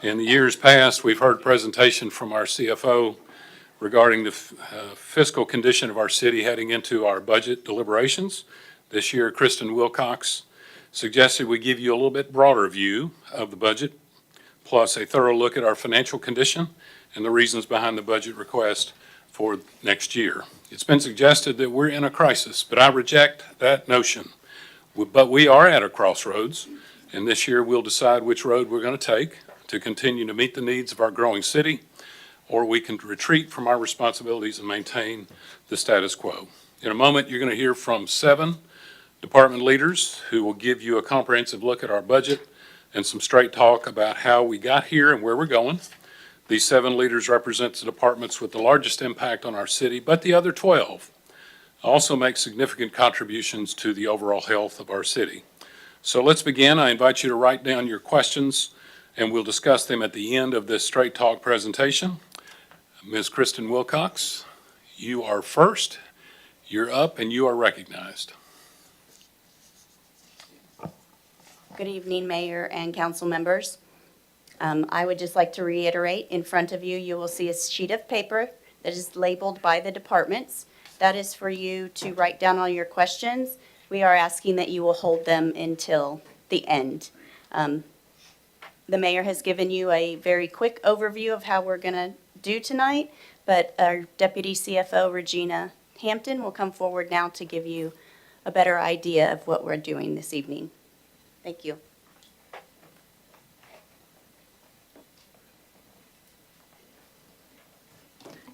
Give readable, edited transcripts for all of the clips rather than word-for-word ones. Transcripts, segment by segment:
In the years past, we've heard presentation from our CFO regarding the fiscal condition of our city heading into our budget deliberations. This year, Kristen Wilcox suggested we give you a little bit broader view of the budget, plus a thorough look at our financial condition and the reasons behind the budget request for next year. It's been suggested that we're in a crisis, but I reject that notion. But we are at a crossroads, and this year we'll decide which road we're going to take to continue to meet the needs of our growing city, or we can retreat from our responsibilities and maintain the status quo. In a moment, you're going to hear from 7 department leaders who will give you a comprehensive look at our budget and some straight talk about how we got here and where we're going. These 7 leaders represent the departments with the largest impact on our city, but the other 12 also make significant contributions to the overall health of our city. So let's begin. I invite you to write down your questions, and we'll discuss them at the end of this straight talk presentation. Ms. Kristen Wilcox, you are first. You're up and you are recognized. Good evening, Mayor and council members. I would just like to reiterate, in front of you, you will see a sheet of paper that is labeled by the departments. That is for you to write down all your questions. We are asking that you will hold them until the end. The mayor has given you a very quick overview of how we're going to do tonight, but our Deputy CFO, Regina Hampton, will come forward now to give you a better idea of what we're doing this evening. Thank you.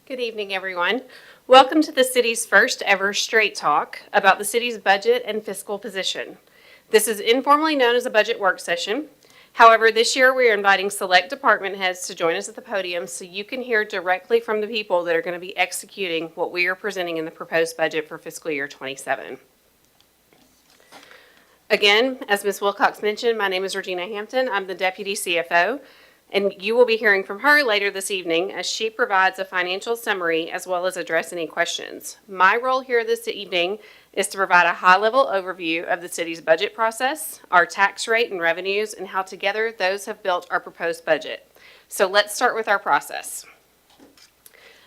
Good evening, everyone. Welcome to the city's first ever Straight Talk about the city's budget and fiscal position. This is informally known as a budget work session. However, this year we are inviting select department heads to join us at the podium so you can hear directly from the people that are going to be executing what we are presenting in the proposed budget for fiscal year 27. Again, as Ms. Wilcox mentioned, my name is Regina Hampton. I'm the Deputy CFO, and you will be hearing from her later this evening as she provides a financial summary as well as address any questions. My role here this evening is to provide a high-level overview of the city's budget process, our tax rate and revenues, and how together those have built our proposed budget. So let's start with our process.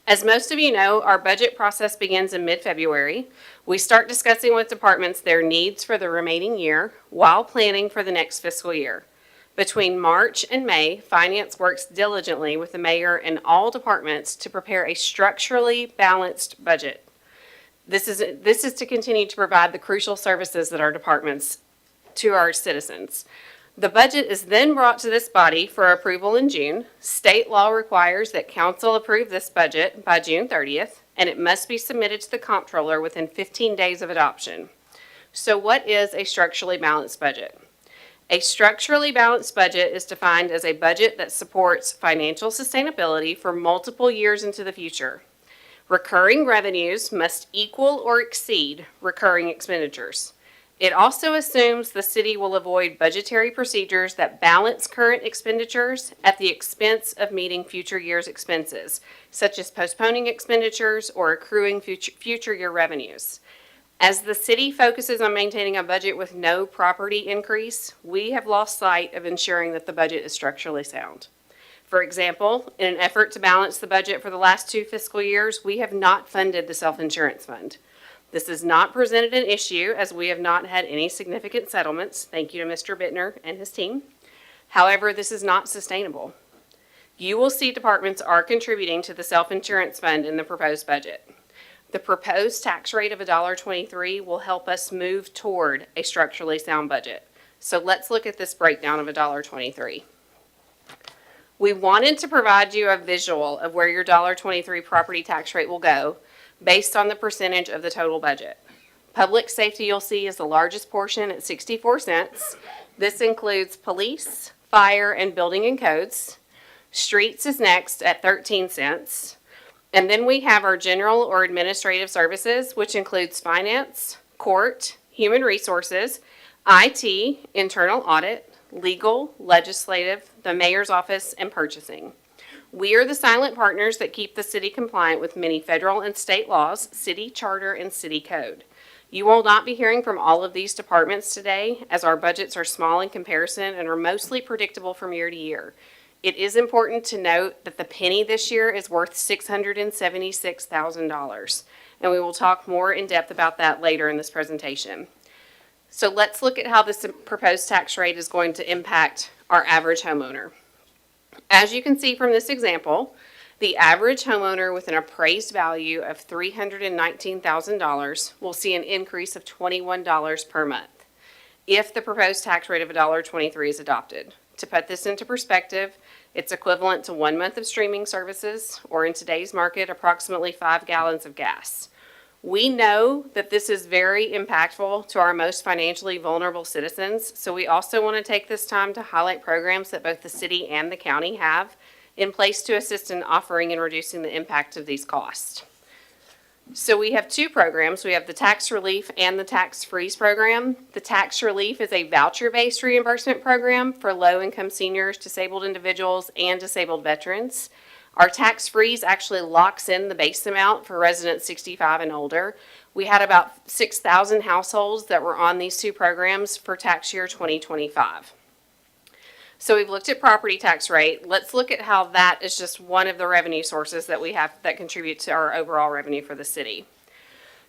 As most of you know, our budget process begins in mid-February. We start discussing with departments their needs for the remaining year while planning for the next fiscal year. Between March and May, Finance works diligently with the mayor and all departments to prepare a structurally balanced budget. This is to continue to provide the crucial services that our departments to our citizens. The budget is then brought to this body for approval in June. State law requires that council approve this budget by June 30th, and it must be submitted to the comptroller within 15 days of adoption. So what is a structurally balanced budget? A structurally balanced budget is defined as a budget that supports financial sustainability for multiple years into the future. Recurring revenues must equal or exceed recurring expenditures. It also assumes the city will avoid budgetary procedures that balance current expenditures at the expense of meeting future year's expenses, such as postponing expenditures or accruing future year revenues. As the city focuses on maintaining a budget with no property increase, we have lost sight of ensuring that the budget is structurally sound. For example, in an effort to balance the budget for the last 2 fiscal years, we have not funded the self-insurance fund. This is not presented an issue as we have not had any significant settlements. Thank you to Mr. Bittner and his team. However, this is not sustainable. You will see departments are contributing to the self-insurance fund in the proposed budget. The proposed tax rate of $1.23 will help us move toward a structurally sound budget. So let's look at this breakdown of $1.23. We wanted to provide you a visual of where your $1.23 property tax rate will go based on the percentage of the total budget. Public safety, you'll see, is the largest portion at 64 cents. This includes police, fire, and building and codes. Streets is next at 13 cents. And then we have our general or administrative services, which includes finance, court, human resources, IT, internal audit, legal, legislative, the mayor's office, and purchasing. We are the silent partners that keep the city compliant with many federal and state laws, city charter, and city code. You will not be hearing from all of these departments today, as our budgets are small in comparison and are mostly predictable from year to year. It is important to note that the penny this year is worth $676,000, and we will talk more in depth about that later in this presentation. So let's look at how this proposed tax rate is going to impact our average homeowner. As you can see from this example, the average homeowner with an appraised value of $319,000 will see an increase of $21 per month if the proposed tax rate of $1.23 is adopted. To put this into perspective, it's equivalent to 1 month of streaming services, or in today's market, approximately 5 gallons of gas. We know that this is very impactful to our most financially vulnerable citizens, so we also want to take this time to highlight programs that both the city and the county have in place to assist in offering and reducing the impact of these costs. So we have 2 programs. We have the tax relief and the tax freeze program. The tax relief is a voucher-based reimbursement program for low-income seniors, disabled individuals, and disabled veterans. Our tax freeze actually locks in the base amount for residents 65 and older. We had about 6,000 households that were on these 2 programs for tax year 2025. So we've looked at property tax rate. Let's look at how that is just one of the revenue sources that we have that contribute to our overall revenue for the city.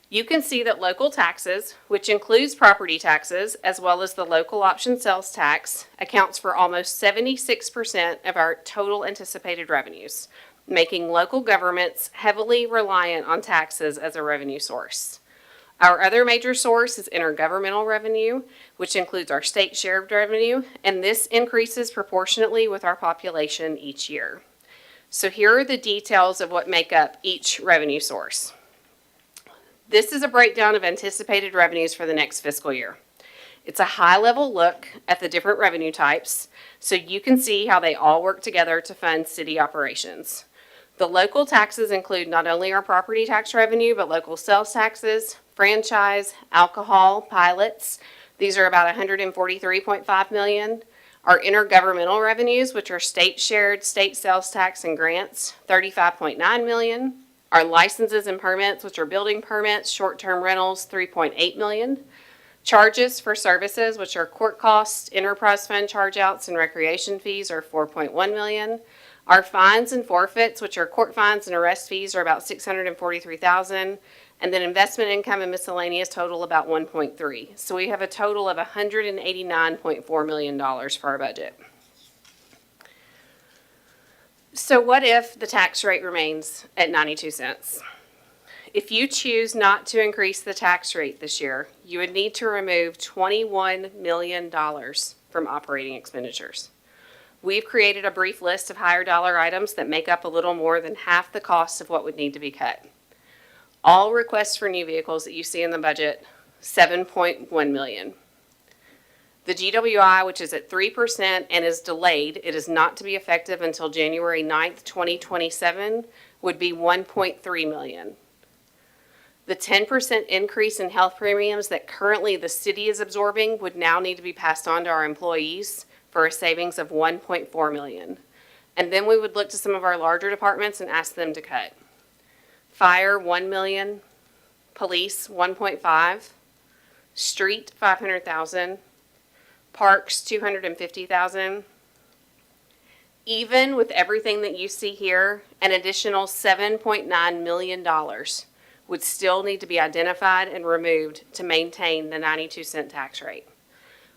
You can see that local taxes, which includes property taxes, as well as the local option sales tax, accounts for almost 76% of our total anticipated revenues, making local governments heavily reliant on taxes as a revenue source. Our other major source is intergovernmental revenue, which includes our state share of revenue, and this increases proportionately with our population each year. So here are the details of what make up each revenue source. This is a breakdown of anticipated revenues for the next fiscal year. It's a high-level look at the different revenue types, so you can see how they all work together to fund city operations. The local taxes include not only our property tax revenue, but local sales taxes, franchise, alcohol, pilots. These are about $143.5 million. Our intergovernmental revenues, which are state-shared, state sales tax and grants, $35.9 million. Our licenses and permits, which are building permits, short-term rentals, $3.8 million. Charges for services, which are court costs, enterprise fund chargeouts, and recreation fees, are $4.1 million. Our fines and forfeits, which are court fines and arrest fees, are about $643,000. And then investment income and miscellaneous total about 1.3. So we have a total of $189.4 million for our budget. So what if the tax rate remains at 92 cents? If you choose not to increase the tax rate this year, you would need to remove $21 million from operating expenditures. We've created a brief list of higher dollar items that make up a little more than half the cost of what would need to be cut. All requests for new vehicles that you see in the budget, $7.1 million. The GWI, which is at 3% and is delayed, it is not to be effective until January 9th, 2027, would be $1.3 million. The 10% increase in health premiums that currently the city is absorbing would now need to be passed on to our employees for a savings of $1.4 million. And then we would look to some of our larger departments and ask them to cut. Fire, $1 million. Police, $1.5. Street, $500,000. Parks, $250,000. Even with everything that you see here, an additional $7.9 million would still need to be identified and removed to maintain the 92-cent tax rate.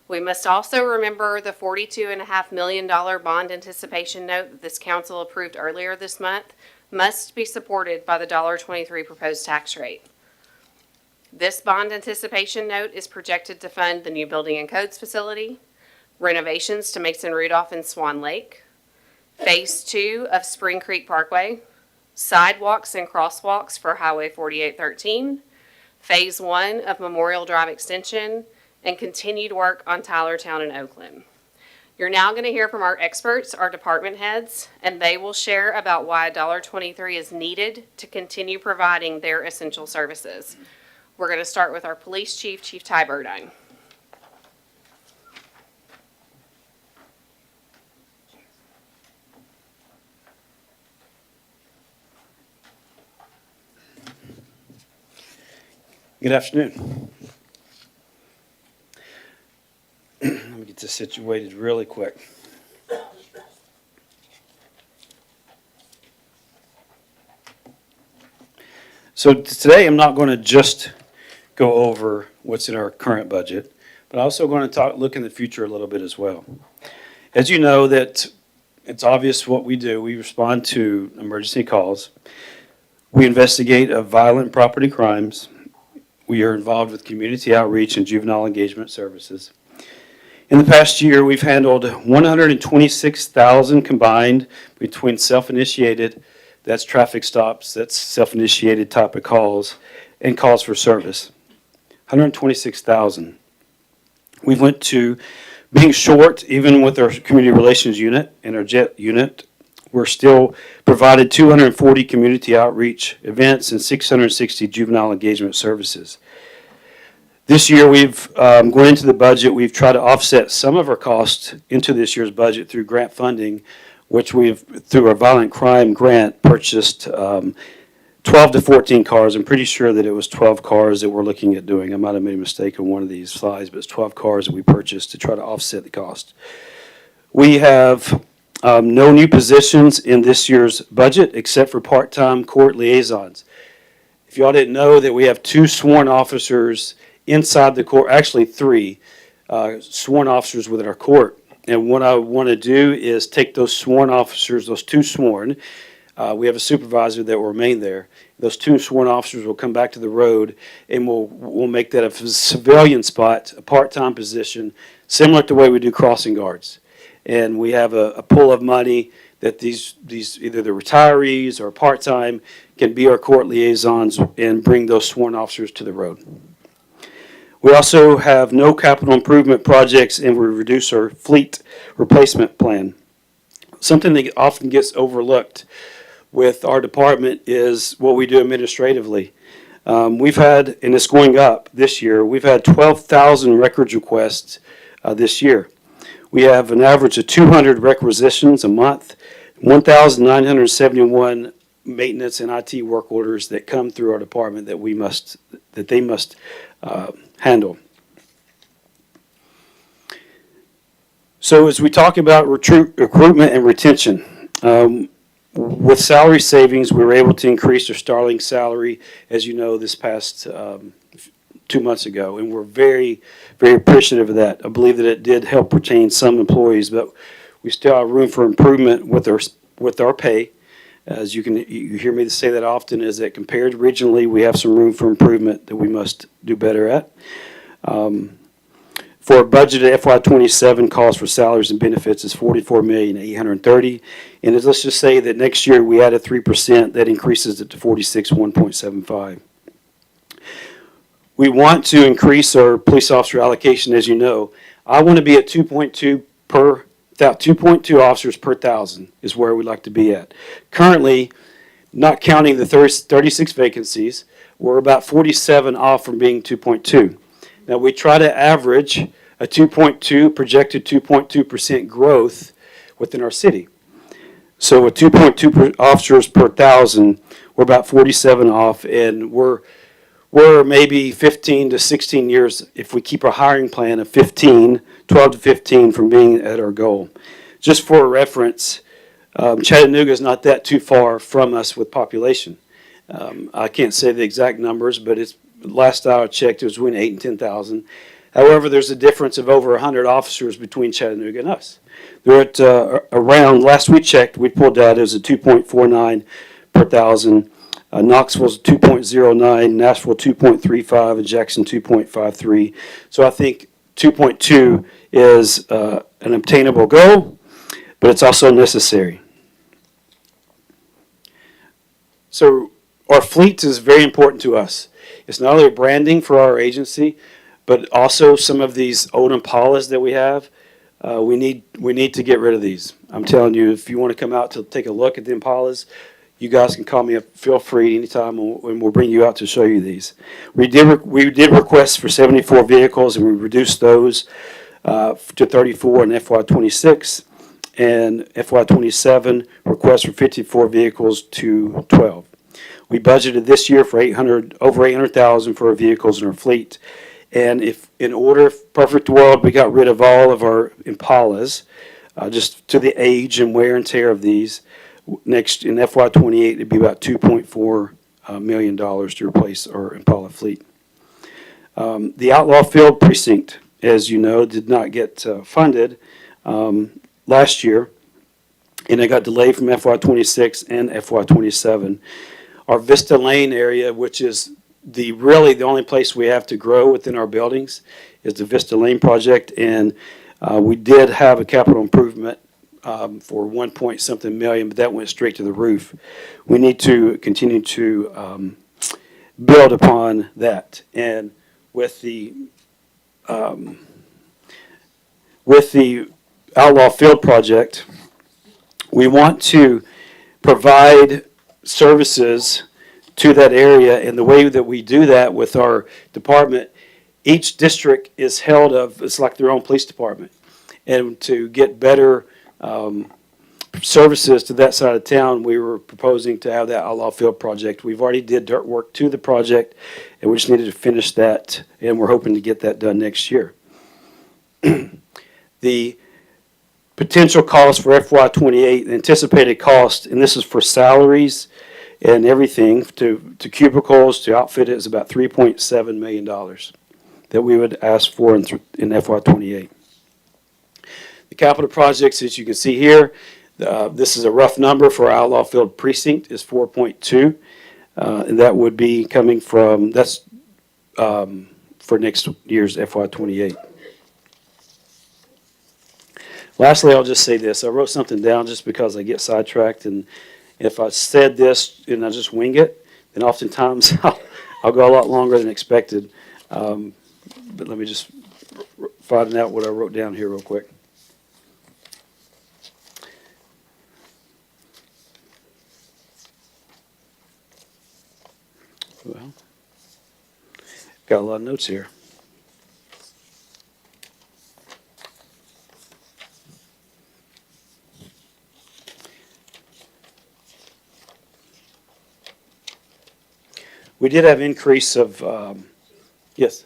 We must also remember the $42.5 million bond anticipation note that this council approved earlier this month must be supported by the $1.23 proposed tax rate. This bond anticipation note is projected to fund the new building and codes facility, renovations to Mason Rudolph and Swan Lake, Phase 2 of Spring Creek Parkway, sidewalks and crosswalks for Highway 4813, Phase 1 of Memorial Drive Extension, and continued work on Tylertown and Oakland. You're now going to hear from our experts, our department heads, and they will share about why $1.23 is needed to continue providing their essential services. We're going to start with our police chief, Chief Ty Burdine. Good afternoon. Let me get this situated really quick. So today I'm not going to just go over what's in our current budget, but I'm also going to look in the future a little bit as well. As you know, that it's obvious what we do. We respond to emergency calls. We investigate violent property crimes. We are involved with community outreach and juvenile engagement services. In the past year, we've handled 126,000 combined between self-initiated, that's traffic stops, that's self-initiated type of calls, and calls for service. 126,000. We went to being short, even with our community relations unit and our JET unit. We're still provided 240 community outreach events and 660 juvenile engagement services. This year, going into the budget, we've tried to offset some of our costs into this year's budget through grant funding, which through our violent crime grant, purchased 12 to 14 cars. I'm pretty sure that it was 12 cars that we're looking at doing. I might have made a mistake on one of these slides, but it's 12 cars that we purchased to try to offset the cost. We have no new positions in this year's budget except for part-time court liaisons. If y'all didn't know that we have 2 sworn officers inside the court, actually 3 sworn officers within our court. And what I want to do is take those sworn officers, those 2 sworn, we have a supervisor that will remain there. Those 2 sworn officers will come back to the road, and we'll make that a civilian spot, a part-time position, similar to the way we do crossing guards. And we have a pool of money that these either the retirees or part-time can be our court liaisons and bring those sworn officers to the road. We also have no capital improvement projects, and we reduce our fleet replacement plan. Something that often gets overlooked with our department is what we do administratively. We've had, and it's going up this year, we've had 12,000 records requests this year. We have an average of 200 requisitions a month, 1,971 maintenance and IT work orders that come through our department that they must handle. So as we talk about recruitment and retention, with salary savings, we were able to increase our starting salary, as you know, this past 2 months ago, and we're very, very appreciative of that. I believe that it did help retain some employees, but we still have room for improvement with our pay. As you hear me say that often, is that compared regionally, we have some room for improvement that we must do better at. For a budget of FY27, cost for salaries and benefits is $44,830,000, and let's just say that next year we add a 3%, that increases it to $46,175,000. We want to increase our police officer allocation, as you know. I want to be at 2.2 officers per 1,000 is where we'd like to be at. Currently, not counting the 36 vacancies, we're about 47 off from being 2.2. Now, we try to average a 2.2, projected 2.2% growth within our city. So with 2.2 officers per 1,000, we're about 47 off, and we're maybe 15 to 16 years, if we keep our hiring plan of 12 to 15 from being at our goal. Just for reference, Chattanooga is not that too far from us with population. I can't say the exact numbers, but last I checked, it was between 8,000 and 10,000. However, there's a difference of over 100 officers between Chattanooga and us. They're at around, last we checked, we pulled data, it was a 2.49 per 1,000. Knoxville's 2.09, Nashville 2.35, and Jackson 2.53. So I think 2.2 is an obtainable goal, but it's also necessary. So our fleet is very important to us. It's not only branding for our agency, but also some of these old Impalas that we have. We need to get rid of these. I'm telling you, if you want to come out to take a look at the Impalas, you guys can call me up. Feel free anytime, and we'll bring you out to show you these. We did requests for 74 vehicles, and we reduced those to 34 in FY26, and FY27 requests for 54 vehicles to 12. We budgeted this year for over 800,000 for our vehicles in our fleet, and if in order perfect world, we got rid of all of our Impalas, just to the age and wear and tear of these. Next, in FY28, it'd be about 2.4 million to replace our Impala fleet. The Outlaw Field Precinct, as you know, did not get funded last year, and it got delayed from FY26 and FY27. Our Vista Lane area, which is really the only place we have to grow within our buildings, is the Vista Lane project, and we did have a capital improvement for 1 million, but that went straight to the roof. We need to continue to build upon that, and with the Outlaw Field project, we want to provide services to that area, and the way that we do that with our department, each district is held of, it's like their own police department. And to get better services to that side of town, we were proposing to have that Outlaw Field project. We've already did dirt work to the project, and we just needed to finish that, and we're hoping to get that done next year. The potential cost for FY28, anticipated cost, and this is for salaries and everything, to cubicles, to outfit it, is about $3.7 million that we would ask for in FY28. The capital projects, as you can see here, this is a rough number for our Outlaw Field Precinct, is 4.2, and that would be coming from, that's for next year's FY28. Lastly, I'll just say this. I wrote something down just because I get sidetracked, and if I said this and I just wing it, then oftentimes I'll go a lot longer than expected. But let me just find out what I wrote down here real quick. Well, got a lot of notes here. We did have increase of, yes.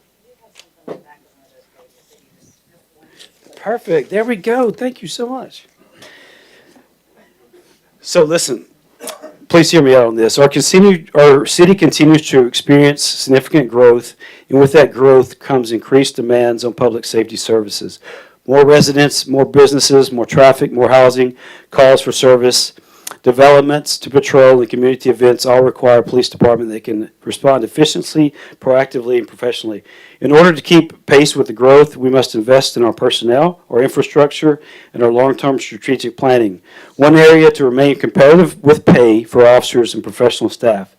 Perfect. There we go. Thank you so much. So listen, please hear me out on this. Our city continues to experience significant growth, and with that growth comes increased demands on public safety services. More residents, more businesses, more traffic, more housing, calls for service, developments to patrol, and community events all require a police department that can respond efficiently, proactively, and professionally. In order to keep pace with the growth, we must invest in our personnel, our infrastructure, and our long-term strategic planning. One area to remain competitive with pay for officers and professional staff.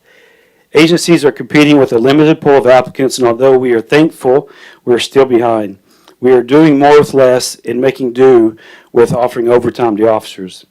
Agencies are competing with a limited pool of applicants, and although we are thankful, we are still behind. We are doing more with less and making do with offering overtime to officers.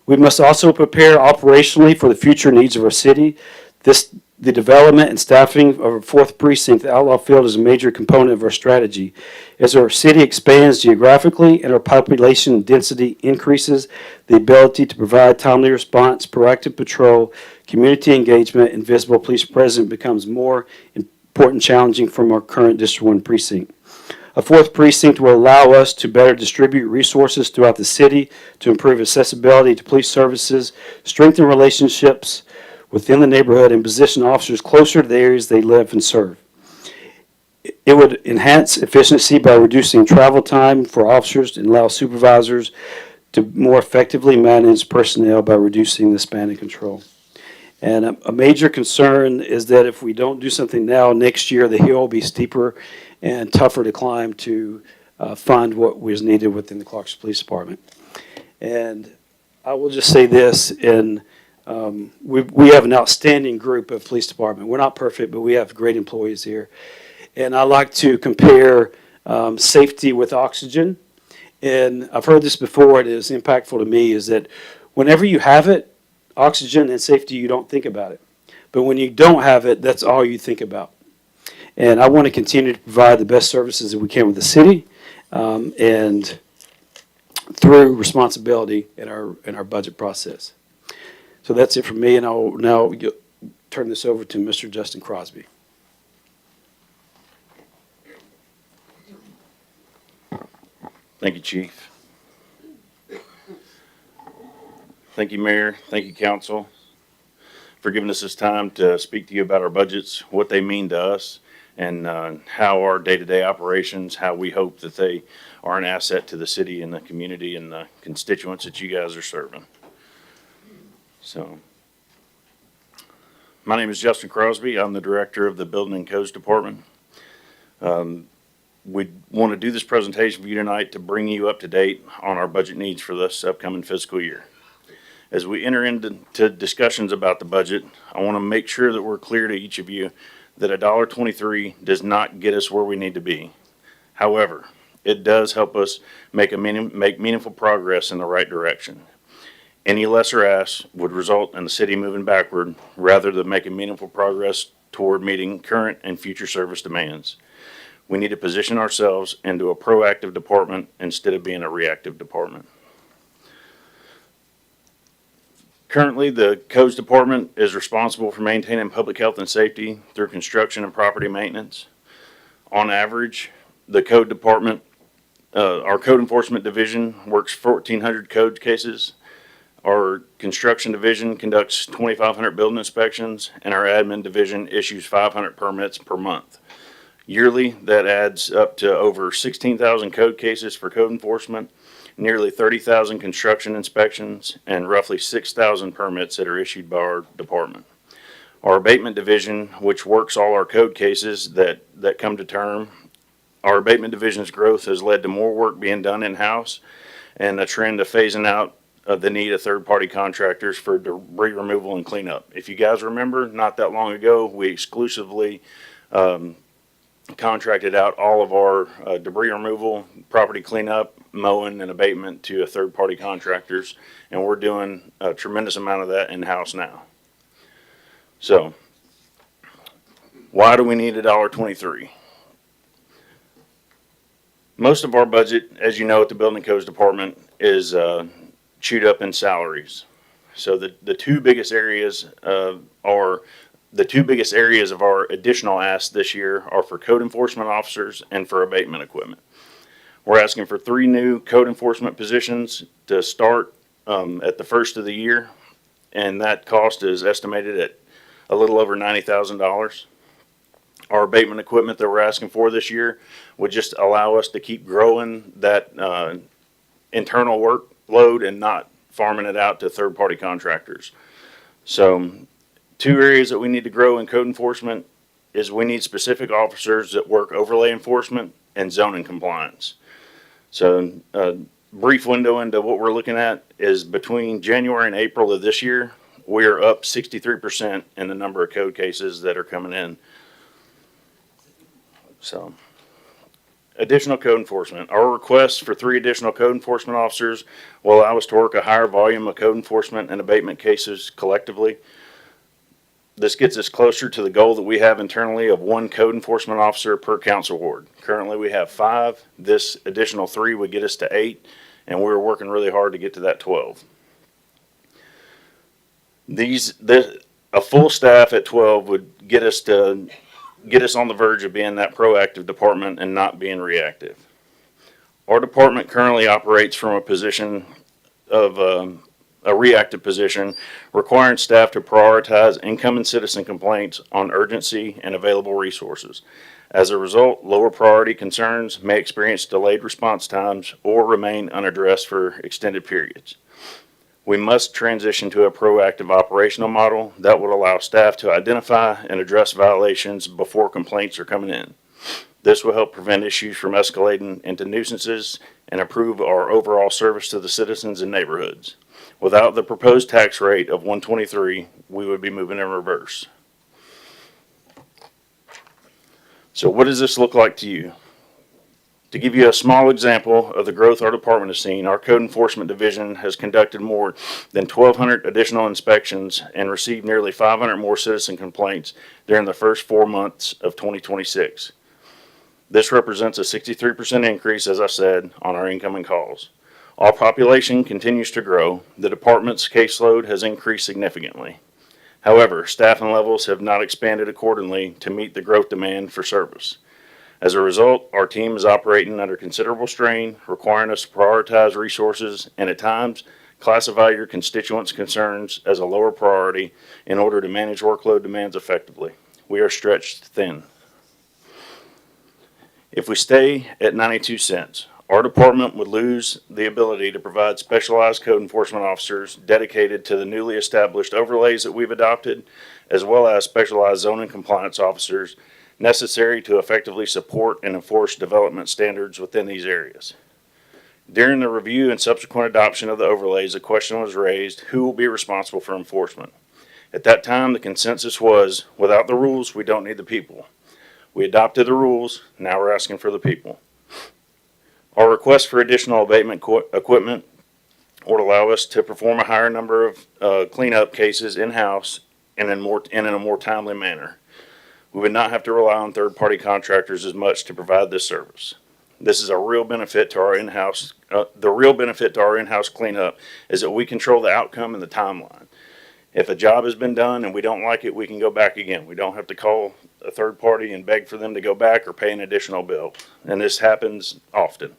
We must also prepare operationally for the future needs of our city. The development and staffing of our 4th precinct, the Outlaw Field, is a major component of our strategy. As our city expands geographically and our population density increases, the ability to provide timely response, proactive patrol, community engagement, and visible police presence becomes more important and challenging from our current District 1 precinct. A 4th precinct will allow us to better distribute resources throughout the city to improve accessibility to police services, strengthen relationships within the neighborhood, and position officers closer to the areas they live and serve. It would enhance efficiency by reducing travel time for officers and allow supervisors to more effectively manage personnel by reducing the span of control. And a major concern is that if we don't do something now, next year the hill will be steeper and tougher to climb to fund what was needed within the Clarksville Police Department. And I will just say this, and we have an outstanding group of police department. We're not perfect, but we have great employees here. And I like to compare safety with oxygen. And I've heard this before, it is impactful to me, is that whenever you have it, oxygen and safety, you don't think about it. But when you don't have it, that's all you think about. And I want to continue to provide the best services that we can with the city, and through responsibility in our budget process. So that's it for me, and I'll now turn this over to Mr. Justin Crosby. Thank you, Chief. Thank you, Mayor. Thank you, Council. for giving us this time to speak to you about our budgets, what they mean to us, and how our day-to-day operations, how we hope that they are an asset to the city and the community and the constituents that you guys are serving. So, my name is Justin Crosby. I'm the director of the Building and Codes Department. We want to do this presentation for you tonight to bring you up to date on our budget needs for this upcoming fiscal year. As we enter into discussions about the budget, I want to make sure that we're clear to each of you that $1.23 does not get us where we need to be. However, it does help us make meaningful progress in the right direction. Any lesser ask would result in the city moving backward rather than making meaningful progress toward meeting current and future service demands. We need to position ourselves into a proactive department instead of being a reactive department. Currently, the Codes Department is responsible for maintaining public health and safety through construction and property maintenance. On average, the Code Department, our Code Enforcement Division works 1,400 code cases. Our Construction Division conducts 2,500 building inspections, and our Admin Division issues 500 permits per month. Yearly, that adds up to over 16,000 code cases for code enforcement, nearly 30,000 construction inspections, and roughly 6,000 permits that are issued by our department. Our Abatement Division, which works all our code cases that come to term, our Abatement Division's growth has led to more work being done in-house and a trend of phasing out the need of third-party contractors for debris removal and cleanup. If you guys remember, not that long ago, we exclusively contracted out all of our debris removal, property cleanup, mowing, and abatement to third-party contractors, and we're doing a tremendous amount of that in-house now. So, why do we need $1.23? Most of our budget, as you know, at the Building Codes Department is chewed up in salaries. So the two biggest areas of our additional asks this year are for code enforcement officers and for abatement equipment. We're asking for 3 new code enforcement positions to start at the first of the year, and that cost is estimated at a little over $90,000. Our abatement equipment that we're asking for this year would just allow us to keep growing that internal workload and not farming it out to third-party contractors. So, 2 areas that we need to grow in code enforcement is we need specific officers that work overlay enforcement and zoning compliance. So, a brief window into what we're looking at is between January and April of this year, we are up 63% in the number of code cases that are coming in. So, additional code enforcement. Our request for 3 additional code enforcement officers will allow us to work a higher volume of code enforcement and abatement cases collectively. This gets us closer to the goal that we have internally of 1 code enforcement officer per council ward. Currently, we have 5. This additional 3 would get us to 8, and we're working really hard to get to that 12. A full staff at 12 would get us on the verge of being that proactive department and not being reactive. Our department currently operates from a position of a reactive position, requiring staff to prioritize incoming citizen complaints on urgency and available resources. As a result, lower priority concerns may experience delayed response times or remain unaddressed for extended periods. We must transition to a proactive operational model that would allow staff to identify and address violations before complaints are coming in. This will help prevent issues from escalating into nuisances and improve our overall service to the citizens and neighborhoods. Without the proposed tax rate of 123, we would be moving in reverse. So what does this look like to you? To give you a small example of the growth our department has seen, our Code Enforcement Division has conducted more than 1,200 additional inspections and received nearly 500 more citizen complaints during the first 4 months of 2026. This represents a 63% increase, as I said, on our incoming calls. Our population continues to grow. The department's caseload has increased significantly. However, staffing levels have not expanded accordingly to meet the growth demand for service. As a result, our team is operating under considerable strain, requiring us to prioritize resources and at times Classify your constituents' concerns as a lower priority in order to manage workload demands effectively. We are stretched thin. If we stay at 92 cents, our department would lose the ability to provide specialized code enforcement officers dedicated to the newly established overlays that we've adopted, as well as specialized zoning compliance officers necessary to effectively support and enforce development standards within these areas. During the review and subsequent adoption of the overlays, a question was raised, who will be responsible for enforcement? At that time, the consensus was, without the rules, we don't need the people. We adopted the rules, now we're asking for the people. Our request for additional abatement equipment would allow us to perform a higher number of cleanup cases in-house and in a more timely manner. We would not have to rely on third-party contractors as much to provide this service. This is a real benefit to our in-house. The real benefit to our in-house cleanup is that we control the outcome and the timeline. If a job has been done and we don't like it, we can go back again. We don't have to call a third party and beg for them to go back or pay an additional bill. And this happens often.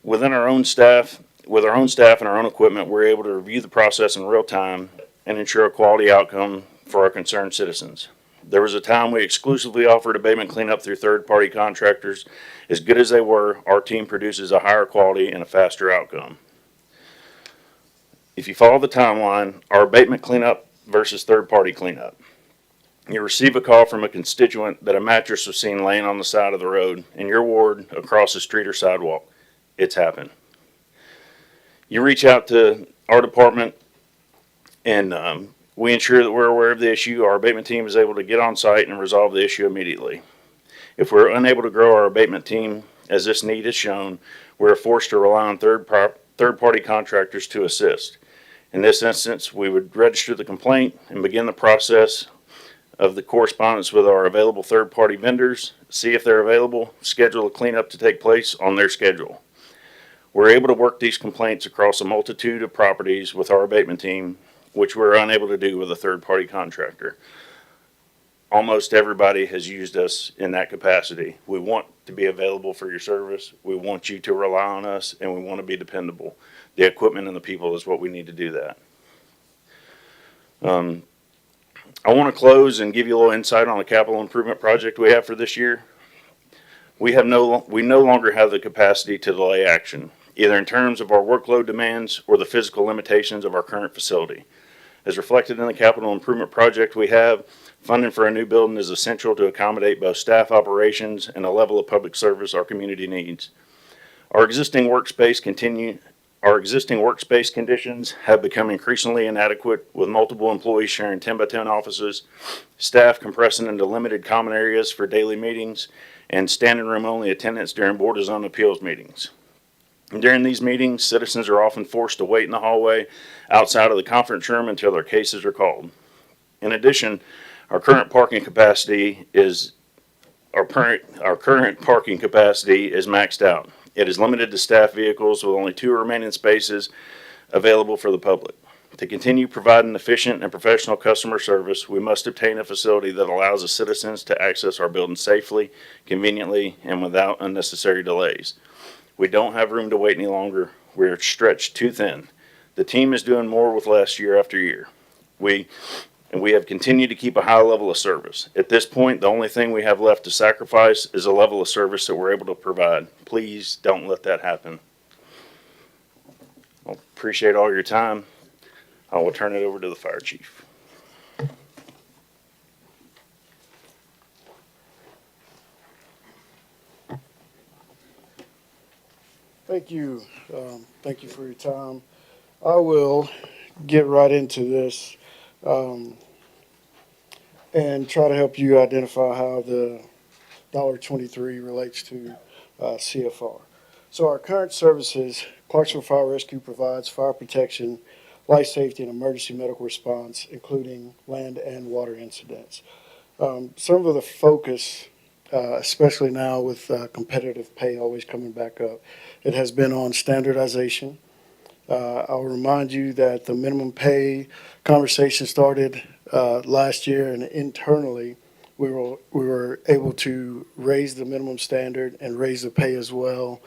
With our own staff and our own equipment, we're able to review the process in real time and ensure a quality outcome for our concerned citizens. There was a time we exclusively offered abatement cleanup through third-party contractors. As good as they were, our team produces a higher quality and a faster outcome. If you follow the timeline, our abatement cleanup versus third-party cleanup. You receive a call from a constituent that a mattress was seen laying on the side of the road in your ward, across the street or sidewalk. It's happened. You reach out to our department and we ensure that we're aware of the issue. Our abatement team is able to get on site and resolve the issue immediately. If we're unable to grow our abatement team, as this need is shown, we're forced to rely on third-party contractors to assist. In this instance, we would register the complaint and begin the process of the correspondence with our available third-party vendors, see if they're available, schedule a cleanup to take place on their schedule. We're able to work these complaints across a multitude of properties with our abatement team, which we're unable to do with a third-party contractor. Almost everybody has used us in that capacity. We want to be available for your service. We want you to rely on us, and we want to be dependable. The equipment and the people is what we need to do that. I want to close and give you a little insight on the capital improvement project we have for this year. We no longer have the capacity to delay action, either in terms of our workload demands or the physical limitations of our current facility. As reflected in the capital improvement project we have, funding for a new building is essential to accommodate both staff operations and a level of public service our community needs. Our existing workspace conditions have become increasingly inadequate, with multiple employees sharing 10-by-10 offices, staff compressing into limited common areas for daily meetings, and standing room only attendance during Board of Zone Appeals meetings. During these meetings, citizens are often forced to wait in the hallway outside of the conference room until their cases are called. In addition, our current parking capacity is maxed out. It is limited to staff vehicles with only 2 remaining spaces available for the public. To continue providing efficient and professional customer service, we must obtain a facility that allows the citizens to access our building safely, conveniently, and without unnecessary delays. We don't have room to wait any longer. We're stretched too thin. The team is doing more with less year after year. We have continued to keep a high level of service. At this point, the only thing we have left to sacrifice is a level of service that we're able to provide. Please don't let that happen. I appreciate all your time. I will turn it over to the fire chief. Thank you. Thank you for your time. I will get right into this and try to help you identify how the $23 relates to CFR. So our current services, Clarksville Fire Rescue provides fire protection, life safety, and emergency medical response, including land and water incidents. Some of the focus, especially now with competitive pay always coming back up, it has been on standardization. I'll remind you that the minimum pay conversation started last year, and internally we were able to raise the minimum standard and raise the pay as well.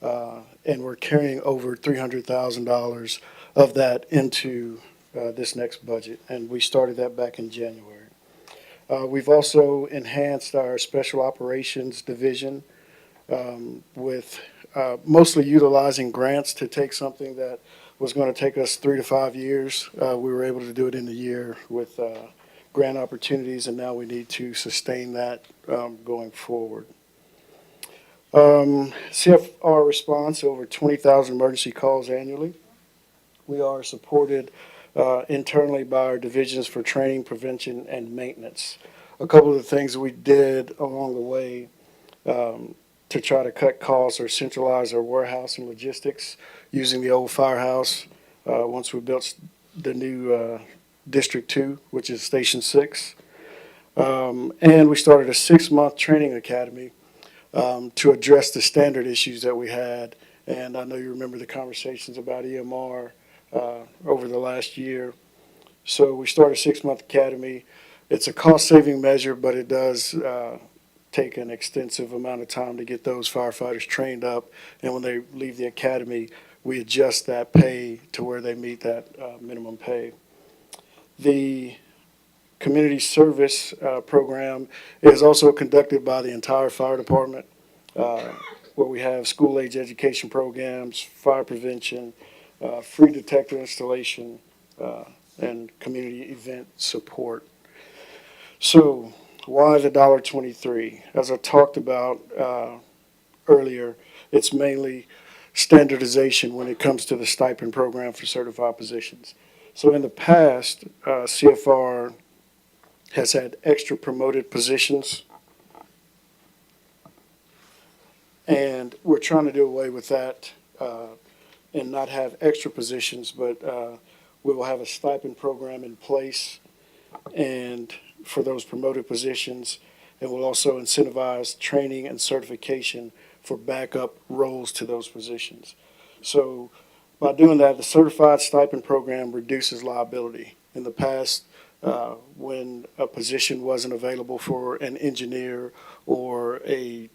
and we're carrying over $300,000 of that into this next budget, and we started that back in January. We've also enhanced our special operations division with mostly utilizing grants to take something that was going to take us 3 to 5 years. We were able to do it in a year with grant opportunities, and now we need to sustain that going forward. CFR response, over 20,000 emergency calls annually. We are supported internally by our divisions for training, prevention, and maintenance. A couple of the things that we did along the way to try to cut costs or centralize our warehouse and logistics using the old firehouse once we built the new District 2, which is Station 6. And we started a 6-month training academy to address the standard issues that we had. And I know you remember the conversations about EMR over the last year. So we started a 6-month academy. It's a cost-saving measure, but it does take an extensive amount of time to get those firefighters trained up. And when they leave the academy, we adjust that pay to where they meet that minimum pay. The community service program is also conducted by the entire fire department, where we have school-age education programs, fire prevention, free detector installation, and community event support. So why the $1.23? As I talked about earlier, it's mainly standardization when it comes to the stipend program for certified positions. So in the past, CFR has had extra promoted positions, and we're trying to do away with that and not have extra positions, but we will have a stipend program in place and for those promoted positions, and we'll also incentivize training and certification for backup roles to those positions. So by doing that, the certified stipend program reduces liability. In the past, when a position wasn't available for an engineer or an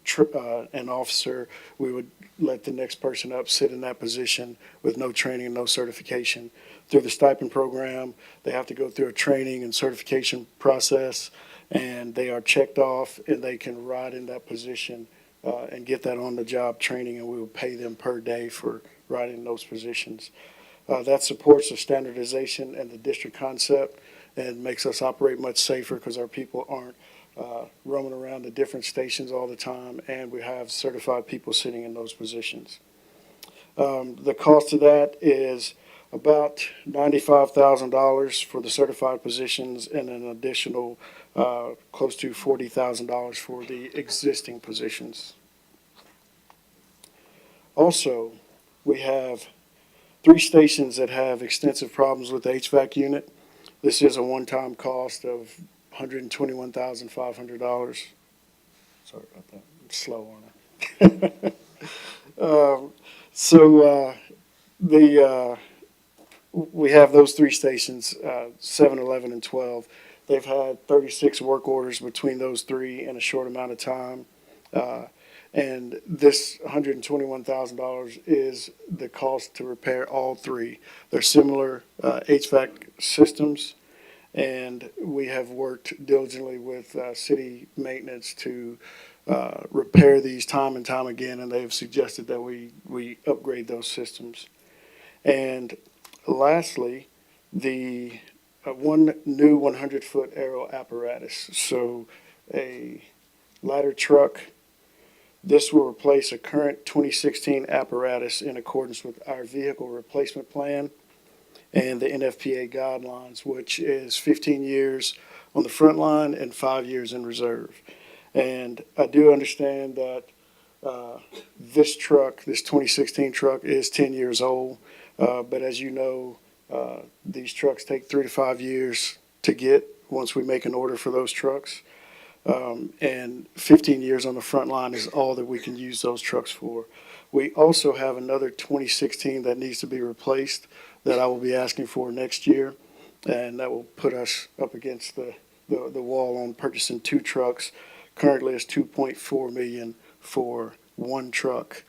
officer, we would let the next person up sit in that position with no training and no certification. Through the stipend program, they have to go through a training and certification process, and they are checked off, and they can ride in that position and get that on-the-job training, and we will pay them per day for riding those positions. That supports the standardization and the district concept and makes us operate much safer because our people aren't roaming around the different stations all the time, and we have certified people sitting in those positions. The cost of that is about $95,000 for the certified positions and an additional close to $40,000 for the existing positions. Also, we have 3 stations that have extensive problems with the HVAC unit. This is a one-time cost of $121,500. Sorry about that. I'm slow on it. We have those 3 stations, 7, 11, and 12. They've had 36 work orders between those 3 in a short amount of time. And this $121,000 is the cost to repair all 3. They're similar HVAC systems, and we have worked diligently with city maintenance to repair these time and time again, and they have suggested that we upgrade those systems. And lastly, the one new 100-foot aero apparatus. So a ladder truck. This will replace a current 2016 apparatus in accordance with our vehicle replacement plan and the NFPA guidelines, which is 15 years on the front line and 5 years in reserve. And I do understand that this truck, this 2016 truck, is 10 years old. But as you know, these trucks take 3 to 5 years to get once we make an order for those trucks. And 15 years on the front line is all that we can use those trucks for. We also have another 2016 that needs to be replaced that I will be asking for next year, and that will put us up against the wall on purchasing 2 trucks. Currently, it's $2.4 million for 1 truck.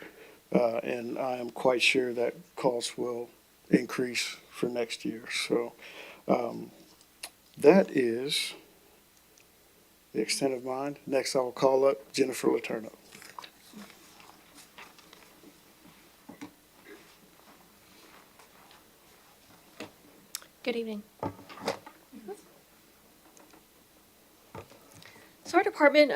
And I am quite sure that costs will increase for next year. So that is the extent of mine. Next, I will call up Jennifer Letourneau. Good evening. So our department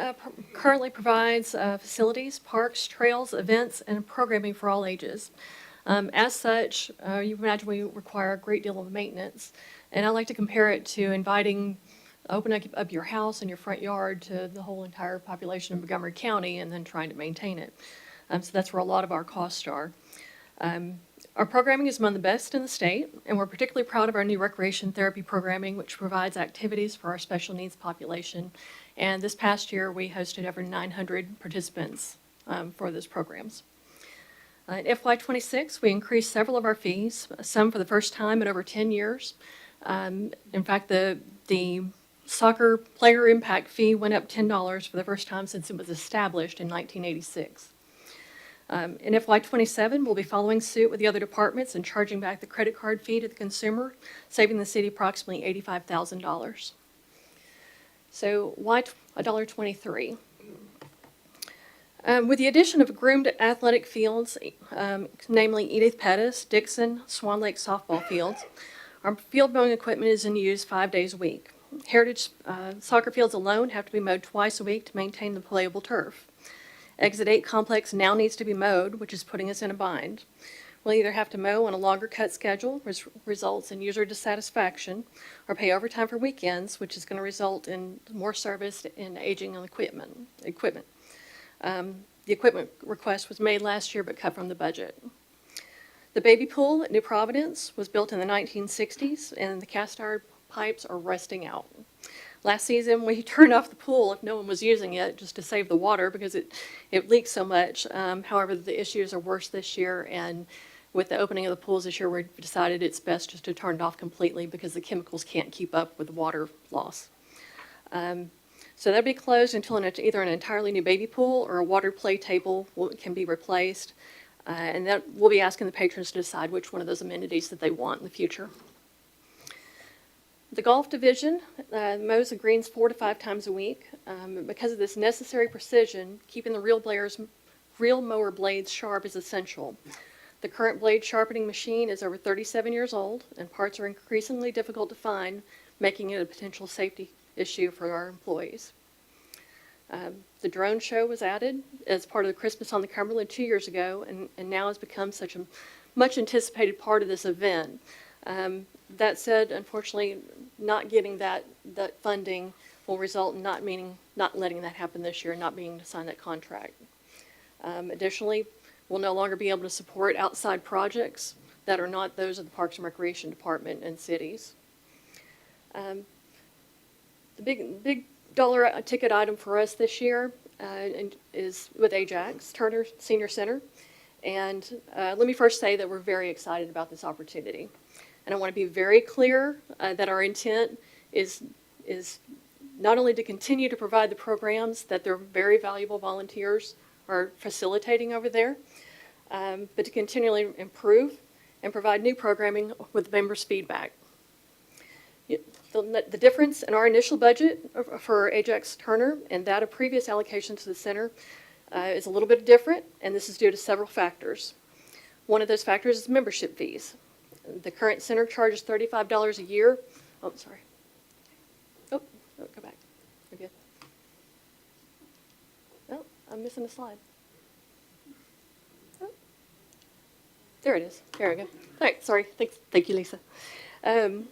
currently provides facilities, parks, trails, events, and programming for all ages. As such, you can imagine we require a great deal of maintenance. And I like to compare it to opening up your house and your front yard to the whole entire population of Montgomery County and then trying to maintain it. So that's where a lot of our costs are. Our programming is among the best in the state, and we're particularly proud of our new recreation therapy programming, which provides activities for our special needs population. And this past year, we hosted over 900 participants for those programs. In FY26, we increased several of our fees, some for the first time in over 10 years. In fact, the soccer player impact fee went up $10 for the first time since it was established in 1986. In FY27, we'll be following suit with the other departments and charging back the credit card fee to the consumer, saving the city approximately $85,000. So why $1.23? With the addition of groomed athletic fields, namely Edith Pettis, Dixon, Swan Lake softball fields, our field mowing equipment is in use 5 days a week. Heritage soccer fields alone have to be mowed twice a week to maintain the playable turf. Exit 8 complex now needs to be mowed, which is putting us in a bind. We'll either have to mow on a longer cut schedule, which results in user dissatisfaction, or pay overtime for weekends, which is going to result in more service and aging on equipment. The equipment request was made last year but cut from the budget. The baby pool at New Providence was built in the 1960s, and the cast iron pipes are rusting out. Last season, we turned off the pool if no one was using it, just to save the water because it leaks so much. However, the issues are worse this year, and with the opening of the pools this year, we decided it's best just to turn it off completely because the chemicals can't keep up with the water loss. So that'll be closed until either an entirely new baby pool or a water play table can be replaced. And that we'll be asking the patrons to decide which one of those amenities that they want in the future. The golf division mows the greens 4 to 5 times a week. Because of this necessary precision, keeping the reel mower blades sharp is essential. The current blade sharpening machine is over 37 years old, and parts are increasingly difficult to find, making it a potential safety issue for our employees. The drone show was added as part of the Christmas on the Cumberland 2 years ago, and now has become such a much anticipated part of this event. That said, unfortunately, not getting that funding will result in not letting that happen this year, not being able to sign that contract. Additionally, we'll no longer be able to support outside projects that are not those of the Parks and Recreation Department and cities. The big dollar ticket item for us this year is with Ajax Turner Senior Center. And let me first say that we're very excited about this opportunity. And I want to be very clear that our intent is not only to continue to provide the programs that their very valuable volunteers are facilitating over there, but to continually improve and provide new programming with members' feedback. The difference in our initial budget for Ajax Turner and that of previous allocations to the center is a little bit different, and this is due to several factors. One of those factors is membership fees. The current center charges $35 a year. Oh, sorry. Oh, go back. We're good. Oh, I'm missing a slide. Oh. There it is. There we go. All right, sorry. Thank you, Lisa. The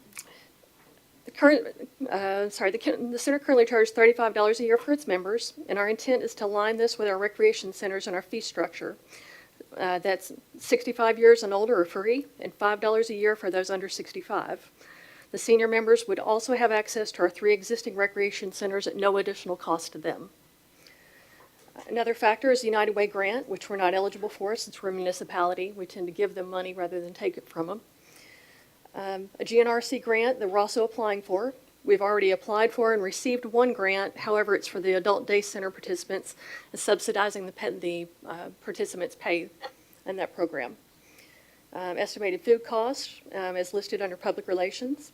center currently charges $35 a year for its members, and our intent is to align this with our recreation centers and our fee structure. That's 65 years and older are free, and $5 a year for those under 65. The senior members would also have access to our 3 existing recreation centers at no additional cost to them. Another factor is the United Way grant, which we're not eligible for since we're a municipality. We tend to give them money rather than take it from them. A GNRC grant that we're also applying for. We've already applied for and received 1 grant. However, it's for the adult day center participants, subsidizing the participants' pay in that program. Estimated food costs is listed under public relations,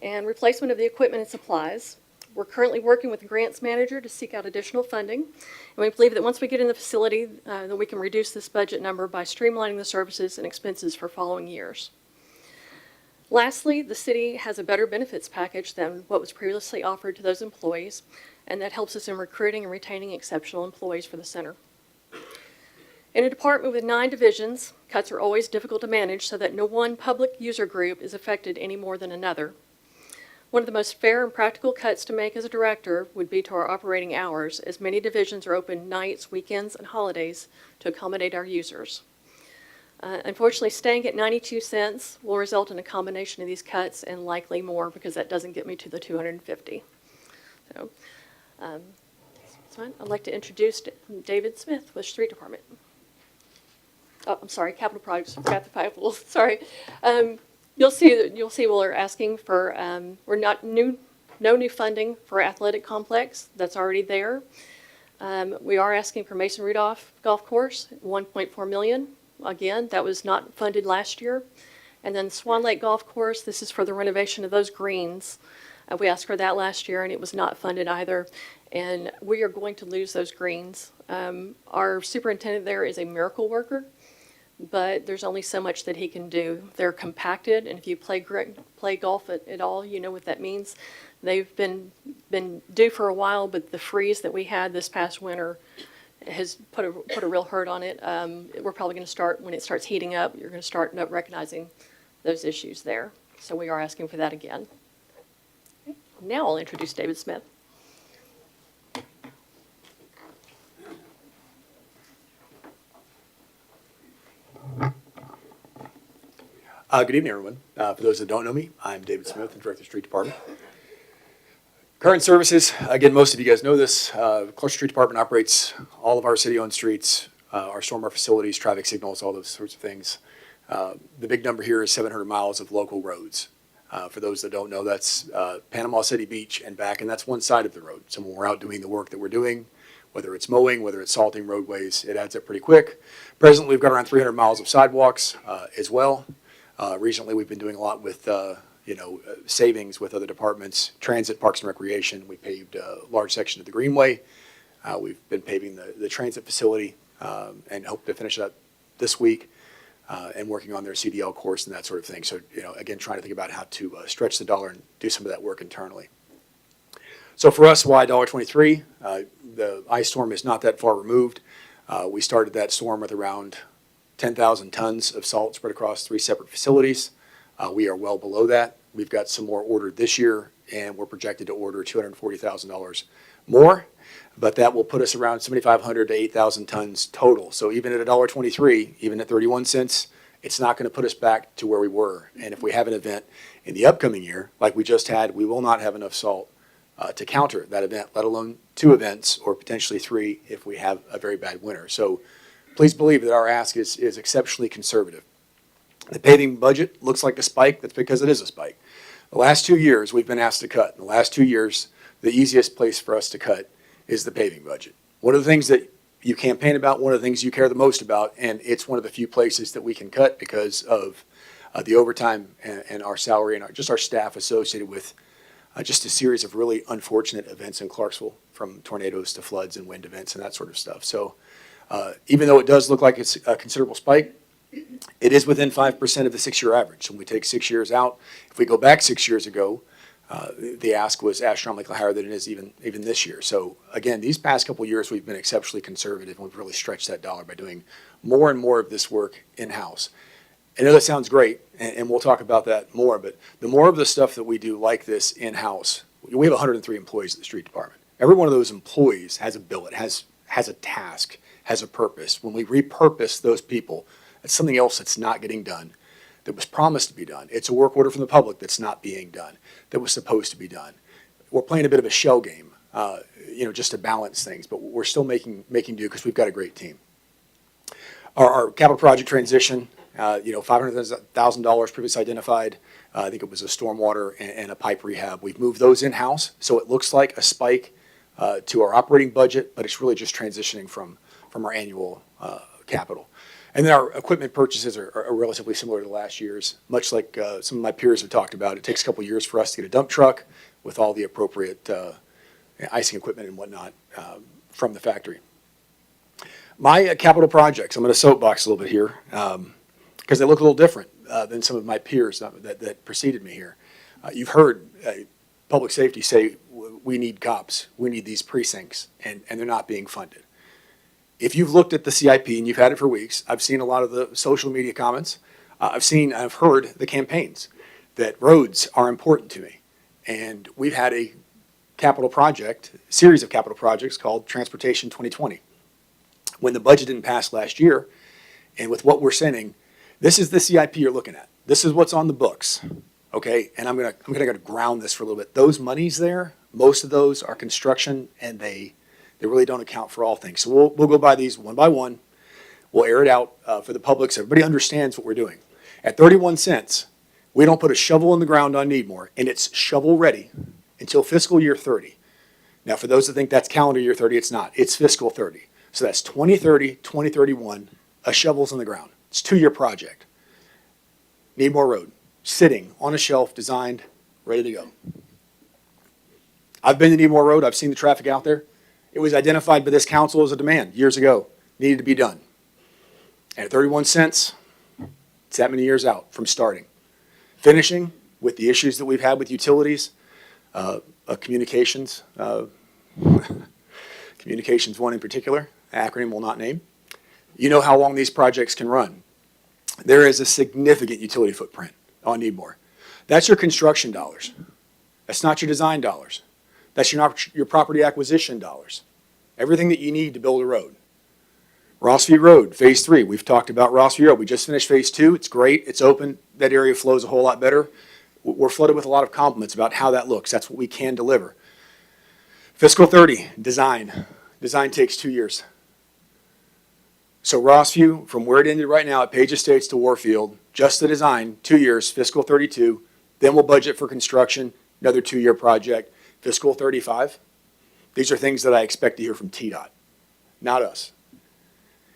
and replacement of the equipment and supplies. We're currently working with the grants manager to seek out additional funding, and we believe that once we get in the facility, that we can reduce this budget number by streamlining the services and expenses for following years. Lastly, the city has a better benefits package than what was previously offered to those employees, and that helps us in recruiting and retaining exceptional employees for the center. In a department with 9 divisions, cuts are always difficult to manage so that no one public user group is affected any more than another. One of the most fair and practical cuts to make as a director would be to our operating hours, as many divisions are open nights, weekends, and holidays to accommodate our users. Unfortunately, staying at 92 cents will result in a combination of these cuts and likely more, because that doesn't get me to the 250. So, that's fine. I'd like to introduce David Smith with Street Department. Oh, I'm sorry, Capital Projects. Forgot the five. Sorry. You'll see we're asking for no new funding for athletic complex. That's already there. We are asking for Mason Rudolph Golf Course, $1.4 million. Again, that was not funded last year. And then Swan Lake Golf Course, this is for the renovation of those greens. We asked for that last year, and it was not funded either. And we are going to lose those greens. Our superintendent there is a miracle worker, but there's only so much that he can do. They're compacted, and if you play golf at all, you know what that means. They've been due for a while, but the freeze that we had this past winter has put a real hurt on it. We're probably going to start, when it starts heating up, you're going to start recognizing those issues there. So we are asking for that again. Okay. Now I'll introduce David Smith. Good evening, everyone. For those that don't know me, I'm David Smith, the Director of the Street Department. Current services, again, most of you guys know this. Clarksville Street Department operates all of our city-owned streets, our stormwater facilities, traffic signals, all those sorts of things. The big number here is 700 miles of local roads. For those that don't know, that's Panama City Beach and back, and that's one side of the road. So when we're out doing the work that we're doing, whether it's mowing, whether it's salting roadways, it adds up pretty quick. Presently, we've got around 300 miles of sidewalks as well. Recently, we've been doing a lot with, savings with other departments, transit, parks and recreation. We paved a large section of the Greenway. We've been paving the transit facility and hope to finish that this week and working on their CDL course and that sort of thing. So, again, trying to think about how to stretch the dollar and do some of that work internally. So for us, why $1.23? The ice storm is not that far removed. We started that storm with around 10,000 tons of salt spread across 3 separate facilities. We are well below that. We've got some more ordered this year, and we're projected to order $240,000 more, but that will put us around 7,500 to 8,000 tons total. So even at $1.23, even at 31 cents, it's not going to put us back to where we were. And if we have an event in the upcoming year, like we just had, we will not have enough salt to counter that event, let alone 2 events or potentially 3 if we have a very bad winter. So please believe that our ask is exceptionally conservative. The paving budget looks like a spike. That's because it is a spike. The last 2 years, we've been asked to cut. In the last 2 years, the easiest place for us to cut is the paving budget. One of the things that you campaign about, one of the things you care the most about, and it's one of the few places that we can cut because of the overtime and our salary and just our staff associated with just a series of really unfortunate events in Clarksville, from tornadoes to floods and wind events and that sort of stuff. So even though it does look like it's a considerable spike, it is within 5% of the 6-year average. When we take 6 years out, if we go back 6 years ago, the ask was astronomically higher than it is even this year. So again, these past couple of years, we've been exceptionally conservative, and we've really stretched that dollar by doing more and more of this work in-house. I know that sounds great, and we'll talk about that more, but the more of the stuff that we do like this in-house, we have 103 employees at the street department. Every one of those employees has a billet, has a task, has a purpose. When we repurpose those people, it's something else that's not getting done, that was promised to be done. It's a work order from the public that's not being done, that was supposed to be done. We're playing a bit of a shell game, just to balance things, but we're still making do because we've got a great team. Our capital project transition, $500,000 previously identified. I think it was a stormwater and a pipe rehab. We've moved those in-house, so it looks like a spike to our operating budget, but it's really just transitioning from our annual capital. And then our equipment purchases are relatively similar to last year's, much like some of my peers have talked about. It takes a couple years for us to get a dump truck with all the appropriate icing equipment and whatnot from the factory. My capital projects, I'm going to soapbox a little bit here because they look a little different than some of my peers that preceded me here. You've heard public safety say, we need cops, we need these precincts, and they're not being funded. If you've looked at the CIP and you've had it for weeks, I've seen a lot of the social media comments. I've heard the campaigns that roads are important to me. And we've had a capital project, series of capital projects called Transportation 2020. When the budget didn't pass last year, and with what we're sending, this is the CIP you're looking at. This is what's on the books, okay? And I'm gonna ground this for a little bit. Those monies there, most of those are construction, and they really don't account for all things. So we'll go by these one by one. We'll air it out for the public so everybody understands what we're doing. At 31 cents, we don't put a shovel in the ground on Needmore, and it's shovel ready until fiscal year 30. Now, for those that think that's calendar year 30, it's not. It's fiscal 30. So that's 2030, 2031, a shovel's in the ground. It's a 2-year project. Needmore Road, sitting on a shelf, designed, ready to go. I've been to Needmore Road. I've seen the traffic out there. It was identified by this council as a demand years ago, needed to be done. And at 31 cents, it's that many years out from starting. Finishing with the issues that we've had with utilities, communications, communications one in particular, acronym will not name. You know how long these projects can run. There is a significant utility footprint on Needmore. That's your construction dollars. That's not your design dollars. That's your property acquisition dollars. Everything that you need to build a road. Rossview Road, Phase 3. We've talked about Rossview Road. We just finished Phase 2. It's great. It's open. That area flows a whole lot better. We're flooded with a lot of compliments about how that looks. That's what we can deliver. Fiscal 30, design. Design takes 2 years. So Rossview, from where it ended right now at Page Estates to Warfield, just the design, 2 years, fiscal 32. Then we'll budget for construction, another 2-year project, fiscal 35. These are things that I expect to hear from TDOT, not us.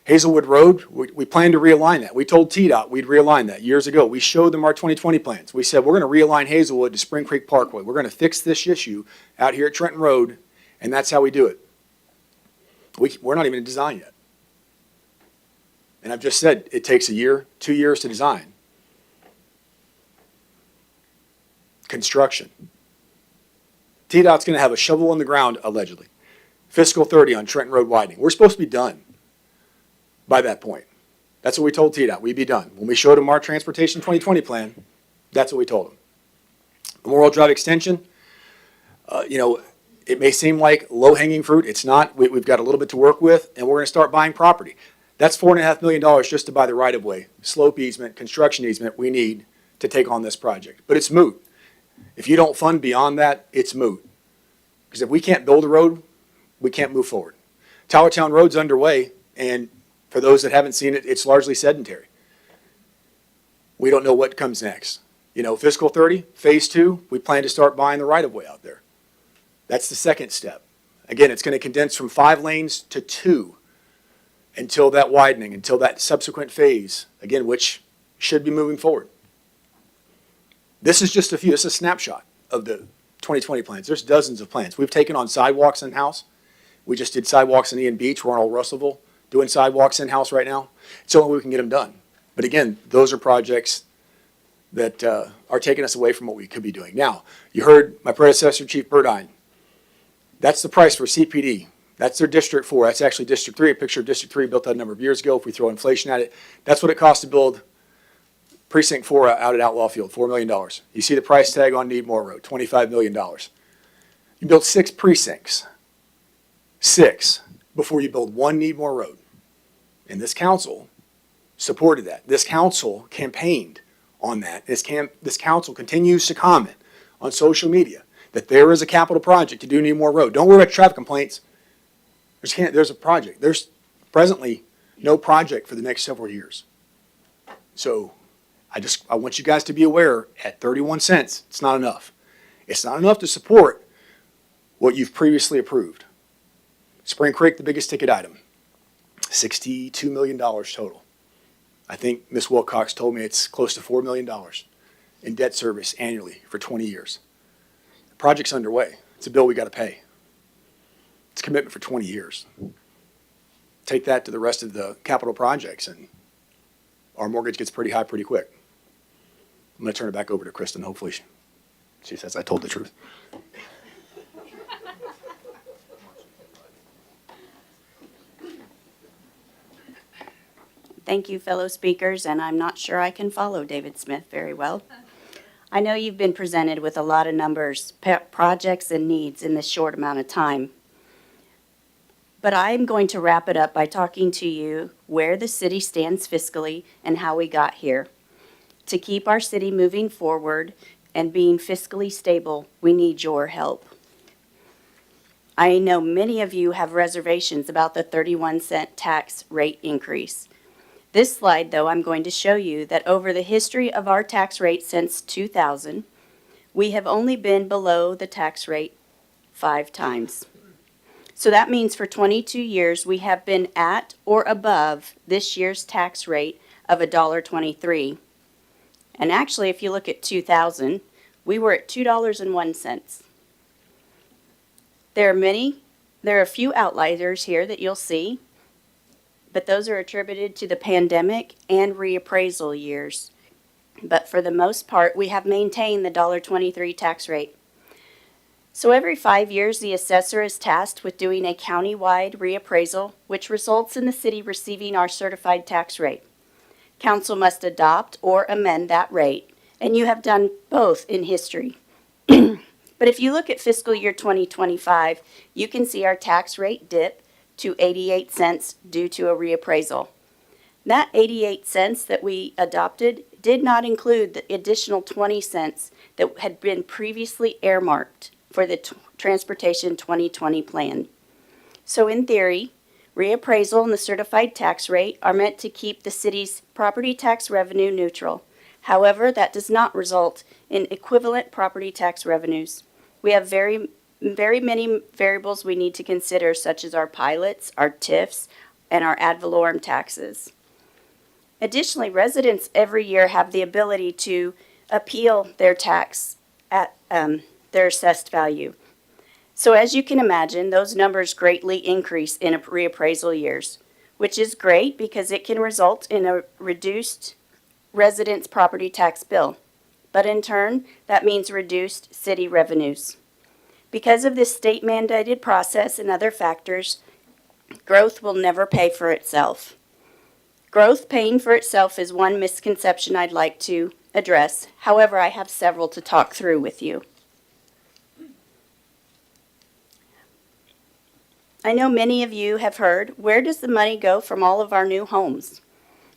Hazelwood Road, we plan to realign that. We told TDOT we'd realign that years ago. We showed them our 2020 plans. We said, we're going to realign Hazelwood to Spring Creek Parkway. We're going to fix this issue out here at Trenton Road, and that's how we do it. We're not even in design yet. And I've just said it takes a year, 2 years to design. Construction. TDOT's going to have a shovel in the ground, allegedly. Fiscal 30 on Trenton Road widening. We're supposed to be done by that point. That's what we told TDOT. We'd be done. When we showed them our Transportation 2020 plan, that's what we told them. Memorial Drive extension, it may seem like low-hanging fruit. It's not. We've got a little bit to work with, and we're going to start buying property. That's $4.5 million just to buy the right-of-way, slope easement, construction easement we need to take on this project. But it's moot. If you don't fund beyond that, it's moot. Because if we can't build a road, we can't move forward. Towertown Road's underway, and for those that haven't seen it, it's largely sedentary. We don't know what comes next. Fiscal 30, Phase 2, we plan to start buying the right-of-way out there. That's the second step. Again, it's going to condense from 5 lanes to 2 until that widening, until that subsequent phase, again, which should be moving forward. This is just a few. This is a snapshot of the 2020 plans. There's dozens of plans. We've taken on sidewalks in-house. We just did sidewalks in Ian Beach. We're on Old Russellville doing sidewalks in-house right now. It's the only way we can get them done. But again, those are projects that are taking us away from what we could be doing. Now, you heard my predecessor, Chief Burdine. That's the price for CPD. That's their District 4. That's actually District 3. A picture of District 3 built out a number of years ago. If we throw inflation at it, that's what it costs to build Precinct 4 out at Outlaw Field, $4 million. You see the price tag on Needmore Road, $25 million. You build 6 precincts, 6, before you build 1 Needmore Road. And this council supported that. This council campaigned on that. This council continues to comment on social media that there is a capital project to do Needmore Road. Don't worry about traffic complaints. There's a project. There's presently no project for the next several years. So I want you guys to be aware, at 31 cents, it's not enough. It's not enough to support what you've previously approved. Spring Creek, the biggest ticket item, $62 million total. I think Ms. Wilcox told me it's close to $4 million in debt service annually for 20 years. The project's underway. It's a bill we got to pay. It's a commitment for 20 years. Take that to the rest of the capital projects, and our mortgage gets pretty high pretty quick. I'm going to turn it back over to Kristen. Hopefully she says I told the truth. Thank you, fellow speakers, and I'm not sure I can follow David Smith very well. I know you've been presented with a lot of numbers, projects, and needs in this short amount of time. But I'm going to wrap it up by talking to you where the city stands fiscally and how we got here. To keep our city moving forward and being fiscally stable, we need your help. I know many of you have reservations about the 31-cent tax rate increase. This slide, though, I'm going to show you that over the history of our tax rate since 2000, we have only been below the tax rate 5 times. So that means for 22 years, we have been at or above this year's tax rate of $1.23. And actually, if you look at 2000, we were at $2.01. There are a few outliers here that you'll see, but those are attributed to the pandemic and reappraisal years. But for the most part, we have maintained the $1.23 tax rate. So every 5 years, the assessor is tasked with doing a county-wide reappraisal, which results in the city receiving our certified tax rate. Council must adopt or amend that rate, and you have done both in history. But if you look at fiscal year 2025, you can see our tax rate dip to 88 cents due to a reappraisal. That 88 cents that we adopted did not include the additional 20 cents that had been previously earmarked for the Transportation 2020 plan. So in theory, reappraisal and the certified tax rate are meant to keep the city's property tax revenue neutral. However, that does not result in equivalent property tax revenues. We have very many variables we need to consider, such as our pilots, our TIFs, and our ad valorem taxes. Additionally, residents every year have the ability to appeal their tax at their assessed value. So as you can imagine, those numbers greatly increase in reappraisal years, which is great because it can result in a reduced residents' property tax bill. But in turn, that means reduced city revenues. Because of this state-mandated process and other factors, growth will never pay for itself. Growth paying for itself is one misconception I'd like to address. However, I have several to talk through with you. I know many of you have heard, where does the money go from all of our new homes?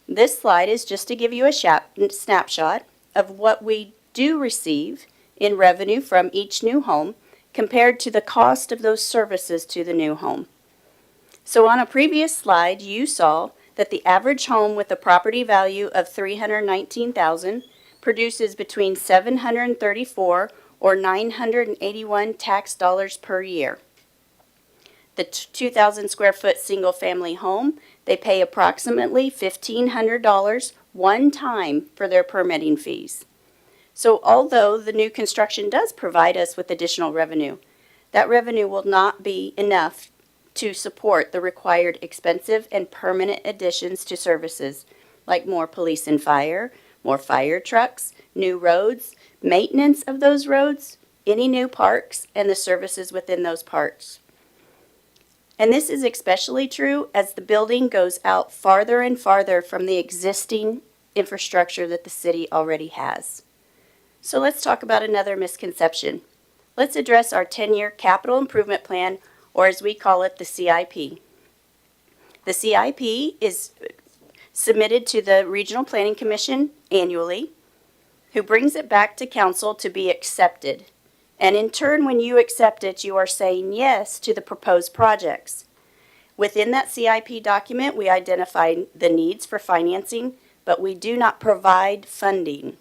This slide is just to give you a snapshot of what we do receive in revenue from each new home compared to the cost of those services to the new home. So on a previous slide, you saw that the average home with a property value of $319,000 produces between $734 or $981 tax dollars per year. The 2,000 square foot single family home, they pay approximately $1,500 one time for their permitting fees. So although the new construction does provide us with additional revenue, that revenue will not be enough to support the required expensive and permanent additions to services like more police and fire, more fire trucks, new roads, maintenance of those roads, any new parks, and the services within those parks. And this is especially true as the building goes out farther and farther from the existing infrastructure that the city already has. So let's talk about another misconception. Let's address our 10-year capital improvement plan, or as we call it, the CIP. The CIP is submitted to the Regional Planning Commission annually, who brings it back to council to be accepted. And in turn, when you accept it, you are saying yes to the proposed projects. Within that CIP document, we identify the needs for financing, but we do not provide funding.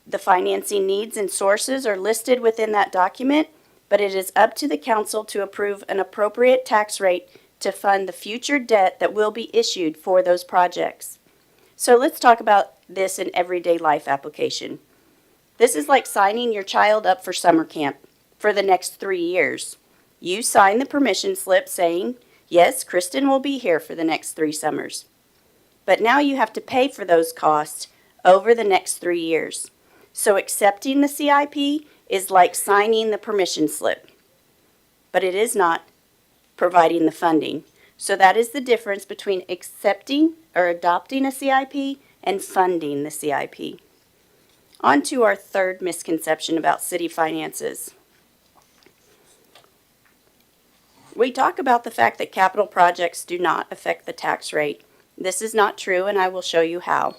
The financing needs and sources are listed within that document, but it is up to the council to approve an appropriate tax rate to fund the future debt that will be issued for those projects. So let's talk about this in everyday life application. This is like signing your child up for summer camp for the next 3 years. You sign the permission slip saying, yes, Kristen will be here for the next 3 summers. But now you have to pay for those costs over the next 3 years. So accepting the CIP is like signing the permission slip, but it is not providing the funding. So that is the difference between accepting or adopting a CIP and funding the CIP. On to our third misconception about city finances. We talk about the fact that capital projects do not affect the tax rate. This is not true, and I will show you how.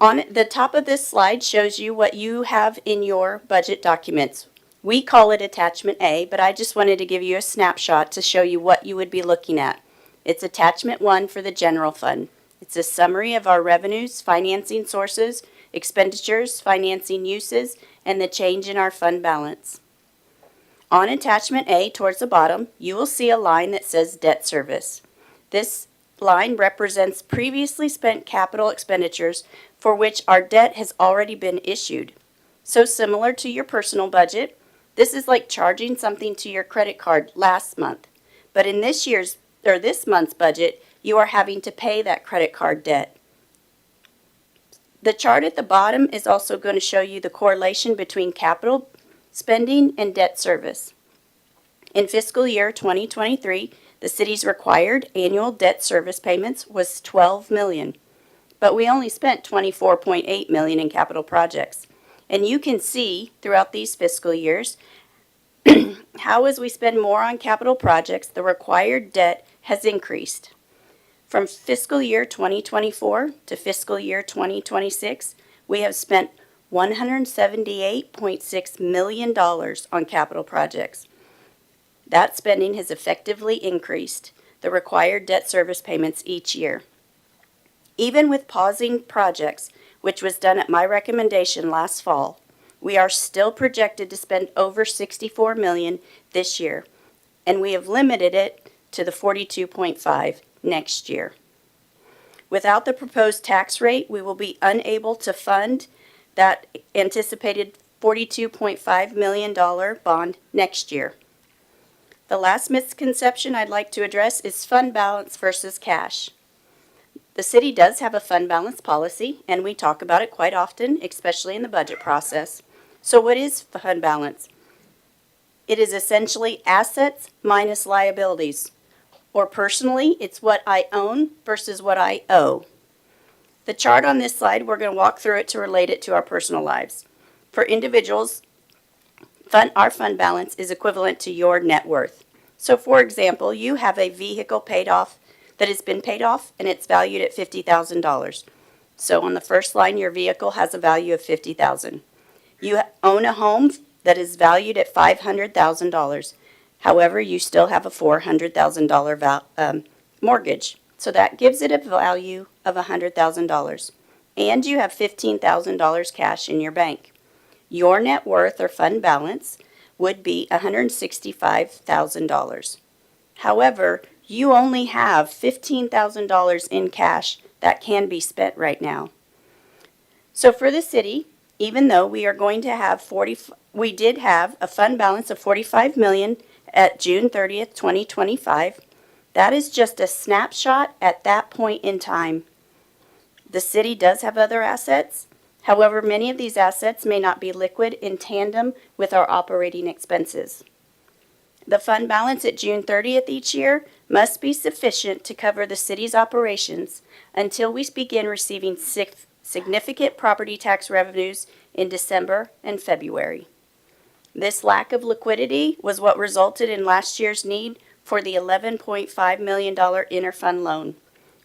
On the top of this slide shows you what you have in your budget documents. We call it Attachment A, but I just wanted to give you a snapshot to show you what you would be looking at. It's Attachment 1 for the general fund. It's a summary of our revenues, financing sources, expenditures, financing uses, and the change in our fund balance. On Attachment A, towards the bottom, you will see a line that says debt service. This line represents previously spent capital expenditures for which our debt has already been issued. So similar to your personal budget, this is like charging something to your credit card last month. But in this month's budget, you are having to pay that credit card debt. The chart at the bottom is also going to show you the correlation between capital spending and debt service. In fiscal year 2023, the city's required annual debt service payments was $12 million, but we only spent $24.8 million in capital projects. And you can see throughout these fiscal years how as we spend more on capital projects, the required debt has increased. From fiscal year 2024 to fiscal year 2026, we have spent $178.6 million on capital projects. That spending has effectively increased the required debt service payments each year. Even with pausing projects, which was done at my recommendation last fall, we are still projected to spend over $64 million this year, and we have limited it to the $42.5 next year. Without the proposed tax rate, we will be unable to fund that anticipated $42.5 million bond next year. The last misconception I'd like to address is fund balance versus cash. The city does have a fund balance policy, and we talk about it quite often, especially in the budget process. So what is fund balance? It is essentially assets minus liabilities. Or personally, it's what I own versus what I owe. The chart on this slide, we're going to walk through it to relate it to our personal lives. For individuals, our fund balance is equivalent to your net worth. So for example, you have a vehicle paid off that has been paid off and it's valued at $50,000. So on the first line, your vehicle has a value of $50,000. You own a home that is valued at $500,000. However, you still have a $400,000 mortgage. So that gives it a value of $100,000. And you have $15,000 cash in your bank. Your net worth or fund balance would be $165,000. However, you only have $15,000 in cash that can be spent right now. So for the city, even though we are going to have we did have a fund balance of $45 million at June 30th, 2025. That is just a snapshot at that point in time. The city does have other assets. However, many of these assets may not be liquid in tandem with our operating expenses. The fund balance at June 30th each year must be sufficient to cover the city's operations until we begin receiving significant property tax revenues in December and February. This lack of liquidity was what resulted in last year's need for the $11.5 million interfund loan,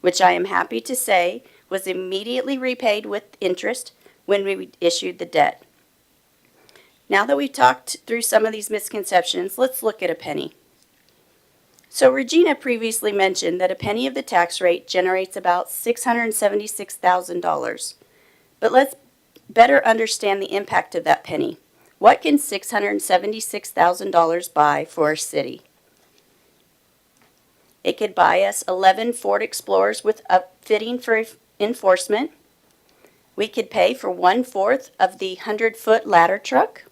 which I am happy to say was immediately repaid with interest when we issued the debt. Now that we've talked through some of these misconceptions, let's look at a penny. So Regina previously mentioned that a penny of the tax rate generates about $676,000. But let's better understand the impact of that penny. What can $676,000 buy for our city? It could buy us 11 Ford Explorers with upfitting for enforcement. We could pay for 1/4 of the 100-foot ladder truck.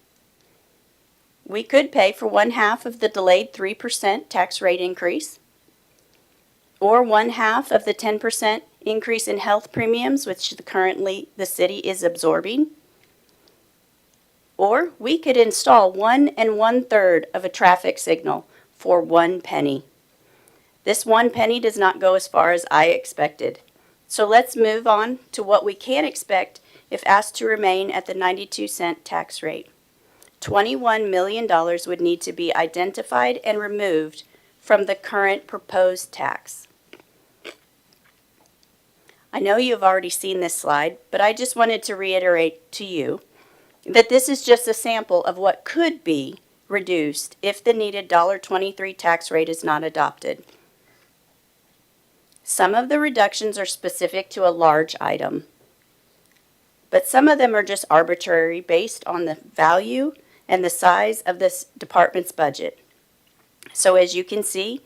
We could pay for 1/2 of the delayed 3% tax rate increase, or 1/2 of the 10% increase in health premiums, which currently the city is absorbing. Or we could install 1 1/3 of a traffic signal for 1 penny. This 1 penny does not go as far as I expected. So let's move on to what we can expect if asked to remain at the 92-cent tax rate. $21 million would need to be identified and removed from the current proposed tax. I know you've already seen this slide, but I just wanted to reiterate to you that this is just a sample of what could be reduced if the needed $1.23 tax rate is not adopted. Some of the reductions are specific to a large item, but some of them are just arbitrary based on the value and the size of this department's budget. So as you can see,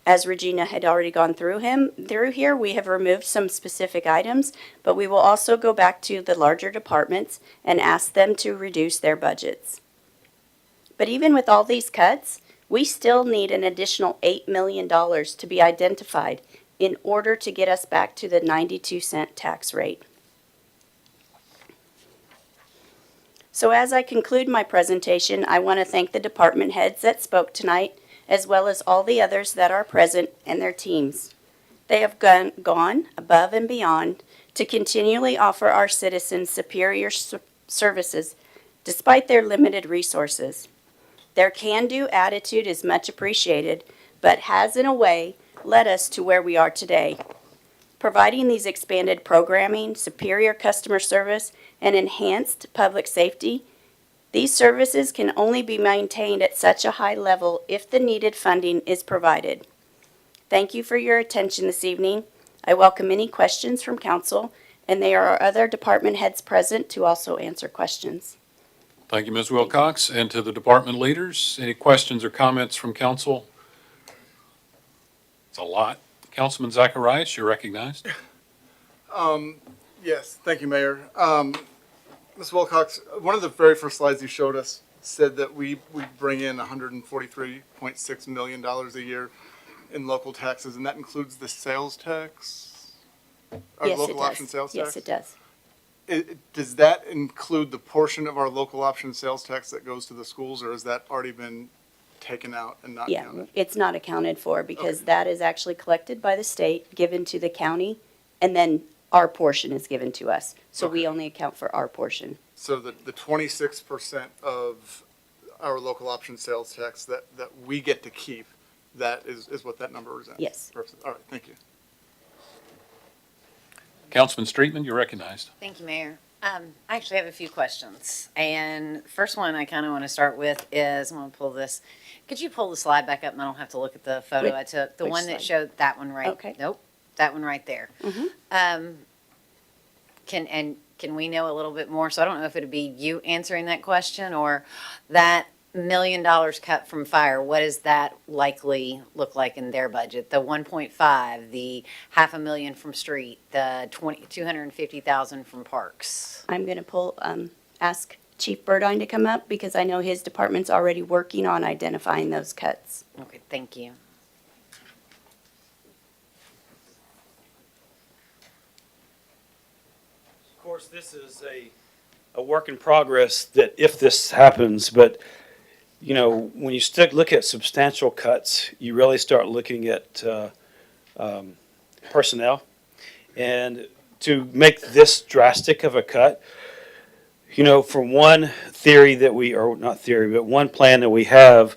as Regina had already gone through here, we have removed some specific items, but we will also go back to the larger departments and ask them to reduce their budgets. But even with all these cuts, we still need an additional $8 million to be identified in order to get us back to the 92-cent tax rate. So as I conclude my presentation, I want to thank the department heads that spoke tonight, as well as all the others that are present and their teams. They have gone above and beyond to continually offer our citizens superior services despite their limited resources. Their can-do attitude is much appreciated, but has in a way led us to where we are today. Providing these expanded programming, superior customer service, and enhanced public safety, these services can only be maintained at such a high level if the needed funding is provided. Thank you for your attention this evening. I welcome any questions from council, and there are other department heads present to also answer questions. Thank you, Ms. Wilcox. And to the department leaders, any questions or comments from council? It's a lot. Councilman Zacharias, you're recognized. Yes, thank you, Mayor. Ms. Wilcox, one of the very first slides you showed us said that we bring in $143.6 million a year in local taxes, and that includes the sales tax? Or Yes, it local does. option sales tax? Yes, it does. Does that include the portion of our local option sales tax that goes to the schools, or has that already been taken out and not Yeah, counted? it's not accounted for because Okay. that is actually collected by the state, given to the county, and then our portion is given to us. So we only account for our portion. So the 26% of our local option sales tax that we get to keep, that is what that number represents? Yes. All right, thank you. Councilman Streetman, you're recognized. Thank you, Mayor. I actually have a few questions. And first one I kind of want to start with is, I'm going to pull this. Could you pull the slide back up and I don't have to look at the photo Which- I took? The which one that slide? showed that one right. Okay. Nope, that one right there. Mhm. Can we know a little bit more? So I don't know if it'd be you answering that question or that $1 million cut from fire. What does that likely look like in their budget? The 1.5, the $500,000 from street, the 250,000 from parks. I'm going to ask Chief Burdine to come up because I know his department's already working on identifying those cuts. Okay, thank you. Of course, this is a work in progress that if this happens, but, you know, when you look at substantial cuts, you really start looking at personnel. And to make this drastic of a cut, you know, from one theory that or not theory, but one plan that we have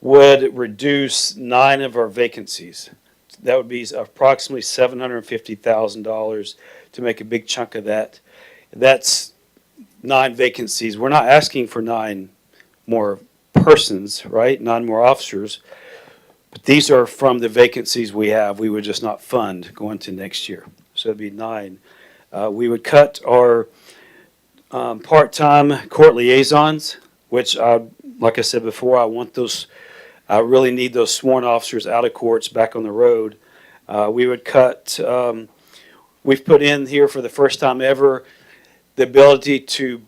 would reduce 9 of our vacancies. That would be approximately $750,000 to make a big chunk of that. That's 9 vacancies. We're not asking for 9 more persons, right? 9 more officers. But these are from the vacancies we have. We would just not fund going to next year. So it'd be 9. We would cut our part-time court liaisons, which, like I said before, I really need those sworn officers out of courts back on the road. We would cut we've put in here for the first time ever the ability to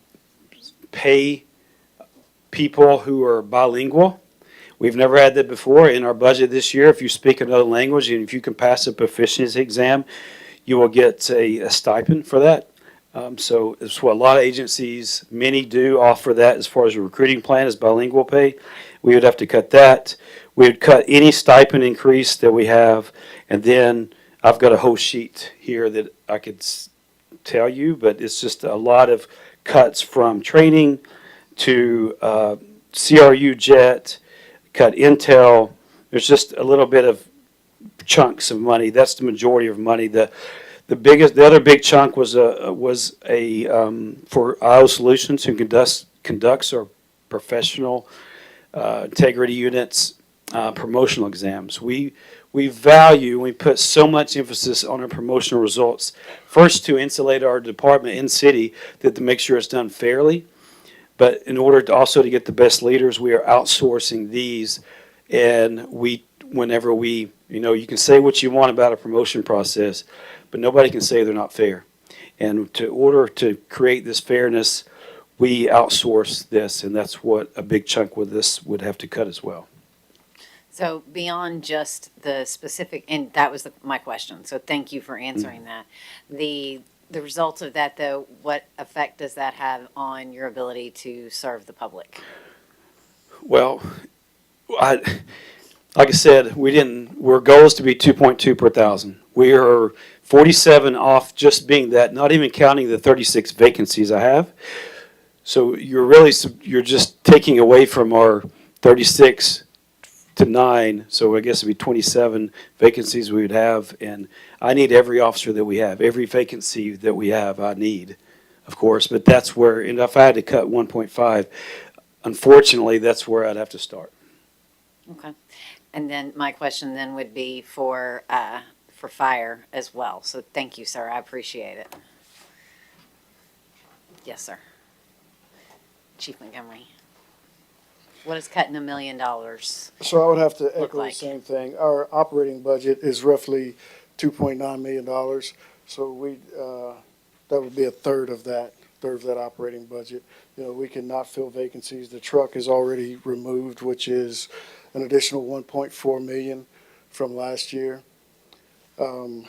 pay people who are bilingual. We've never had that before in our budget this year. If you speak another language and if you can pass a proficiency exam, you will get a stipend for that. So it's what a lot of agencies, many do offer that as far as a recruiting plan is bilingual pay. We would have to cut that. We would cut any stipend increase that we have. And then I've got a whole sheet here that I could tell you, but it's just a lot of cuts from training to CRU jet, cut Intel. There's just a little bit of chunks of money. That's the majority of money. The other big chunk was for IO Solutions, who conducts our professional integrity units promotional exams. We value, we put so much emphasis on our promotional results. First, to insulate our department in city, to make sure it's done fairly. But in order to also to get the best leaders, we are outsourcing these. And whenever we, you can say what you want about a promotion process, but nobody can say they're not fair. And in order to create this fairness, we outsource this, and that's what a big chunk with this would have to cut as well. So beyond just the specific, and that was my question, so thank you for answering that. The results of that, though, what effect does that have on your ability to serve the public? Well, like I said, our goal is to be 2.2 per thousand. We are 47 off just being that, not even counting the 36 vacancies I have. So you're just taking away from our 36 to 9, so I guess it'd be 27 vacancies we would have, and I need every officer that we have. Every vacancy that we have, I need, of course, but that's where, and if I had to cut 1.5, unfortunately, that's where I'd have to start. Okay. And then my question then would be for fire as well. So thank you, sir. I appreciate it. Yes, sir. Chief Montgomery. What is cutting $1 million? So I would have to Look echo like? the same thing. Our operating budget is roughly $2.9 million. So that would be a third of that operating budget. We cannot fill vacancies. The truck is already removed, which is an additional $1.4 million from last year. And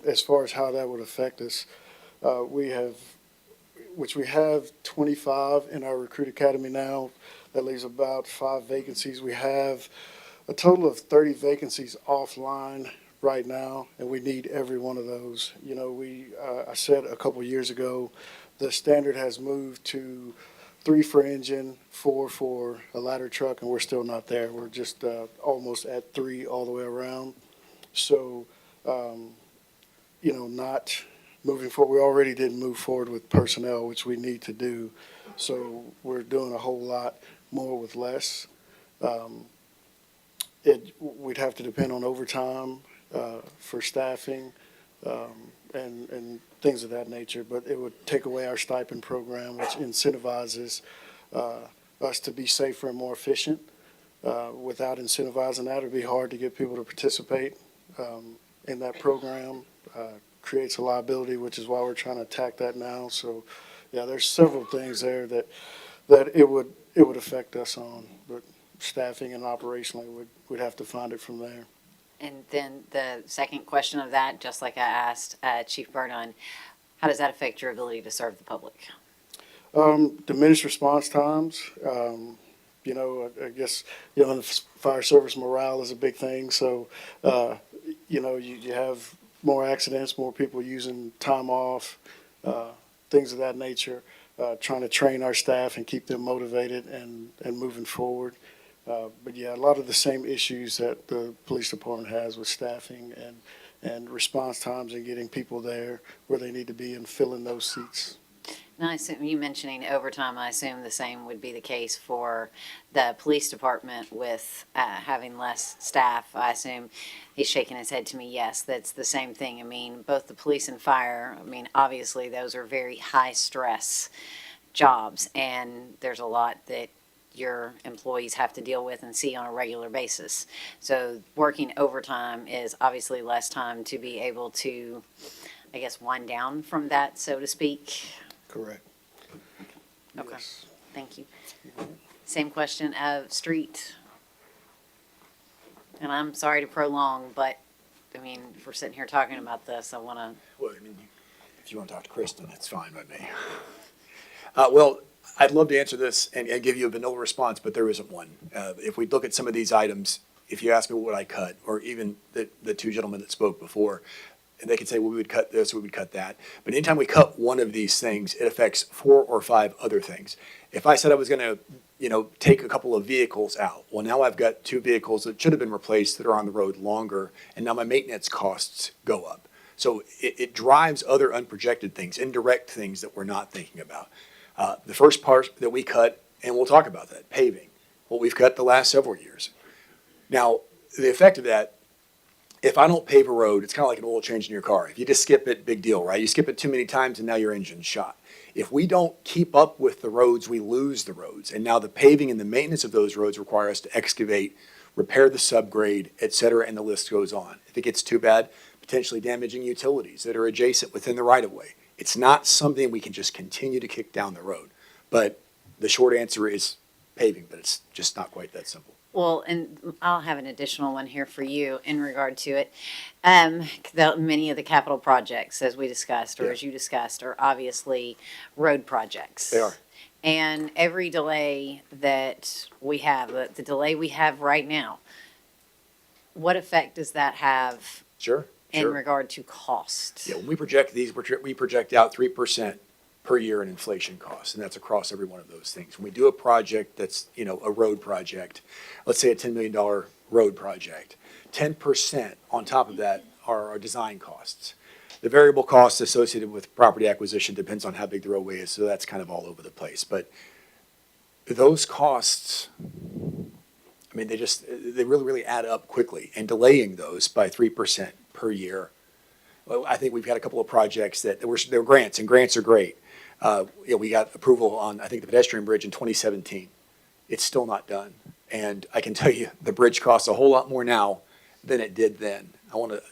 as far as how that would affect us, we have 25 in our recruit academy now. That leaves about 5 vacancies. We have a total of 30 vacancies offline right now, and we need every one of those. I said a couple years ago, the standard has moved to 3 for engine, 4 for a ladder truck, and we're still not there. We're just almost at 3 all the way around. So, not moving forward. We already didn't move forward with personnel, which we need to do. So we're doing a whole lot more with less. We'd have to depend on overtime for staffing and things of that nature, but it would take away our stipend program, which incentivizes us to be safer and more efficient. Without incentivizing that, it'd be hard to get people to participate in that program. Creates a liability, which is why we're trying to attack that now. So, yeah, there's several things there that it would affect us on, but staffing and operationally, we'd have to find it from there. And then the second question of that, just like I asked Chief Burdon, how does that affect your ability to serve the public? Diminished response times. I guess, in the fire service, morale is a big thing. So, you have more accidents, more people using time off, things of that nature, trying to train our staff and keep them motivated and moving forward. But yeah, a lot of the same issues that the police department has with staffing and response times and getting people there where they need to be and filling those seats. And I assume you mentioning overtime, I assume the same would be the case for the police department with having less staff. I assume he's shaking his head to me. Yes, that's the same thing. I mean, both the police and fire, obviously those are very high stress jobs, and there's a lot that your employees have to deal with and see on a regular basis. So working overtime is obviously less time to be able to, I guess, wind down from that, so to speak. Correct. Okay, Yes. thank you. Same question of street. And I'm sorry to prolong, but, I mean, if we're sitting here talking about this, I want to, Well, I mean, if you want to talk to Kristen, that's fine by me. Well, I'd love to answer this and give you a vanilla response, but there isn't one. If we look at some of these items, if you ask me what I cut, or even the two gentlemen that spoke before, and they could say, well, we would cut this, we would cut that. But anytime we cut one of these things, it affects 4 or 5 other things. If I said I was going to, take a couple of vehicles out, well, now I've got 2 vehicles that should have been replaced that are on the road longer, and now my maintenance costs go up. So it drives other unprojected things, indirect things that we're not thinking about. The first part that we cut, and we'll talk about that, paving, what we've cut the last several years. Now, the effect of that, if I don't pave a road, it's kind of like an oil change in your car. If you just skip it, big deal, right? You skip it too many times and now your engine's shot. If we don't keep up with the roads, we lose the roads. And now the paving and the maintenance of those roads require us to excavate, repair the subgrade, et cetera, and the list goes on. If it gets too bad, potentially damaging utilities that are adjacent within the right-of-way. It's not something we can just continue to kick down the road. But the short answer is paving, but it's just not quite that simple. well, and I'll have an additional one here for you in regard to it. Many of the capital projects, as we discussed, or Yeah. as you discussed, are obviously road projects. They are. And every delay that we have, the delay we have right now, what effect does that have Sure, in sure. regard to cost? Yeah, when we project these, we project out 3% per year in inflation costs, and that's across every one of those things. When we do a project that's, a road project, let's say a $10 million road project, 10% on top of that are our design costs. The variable costs associated with property acquisition depends on how big the roadway is, so that's kind of all over the place. But those costs, I mean, they really, really add up quickly, and delaying those by 3% per year. Well, I think we've got a couple of projects that they were grants, and grants are great. We got approval on, I think, the pedestrian bridge in 2017. It's still not done. And I can tell you, the bridge costs a whole lot more now than it did then. I want to,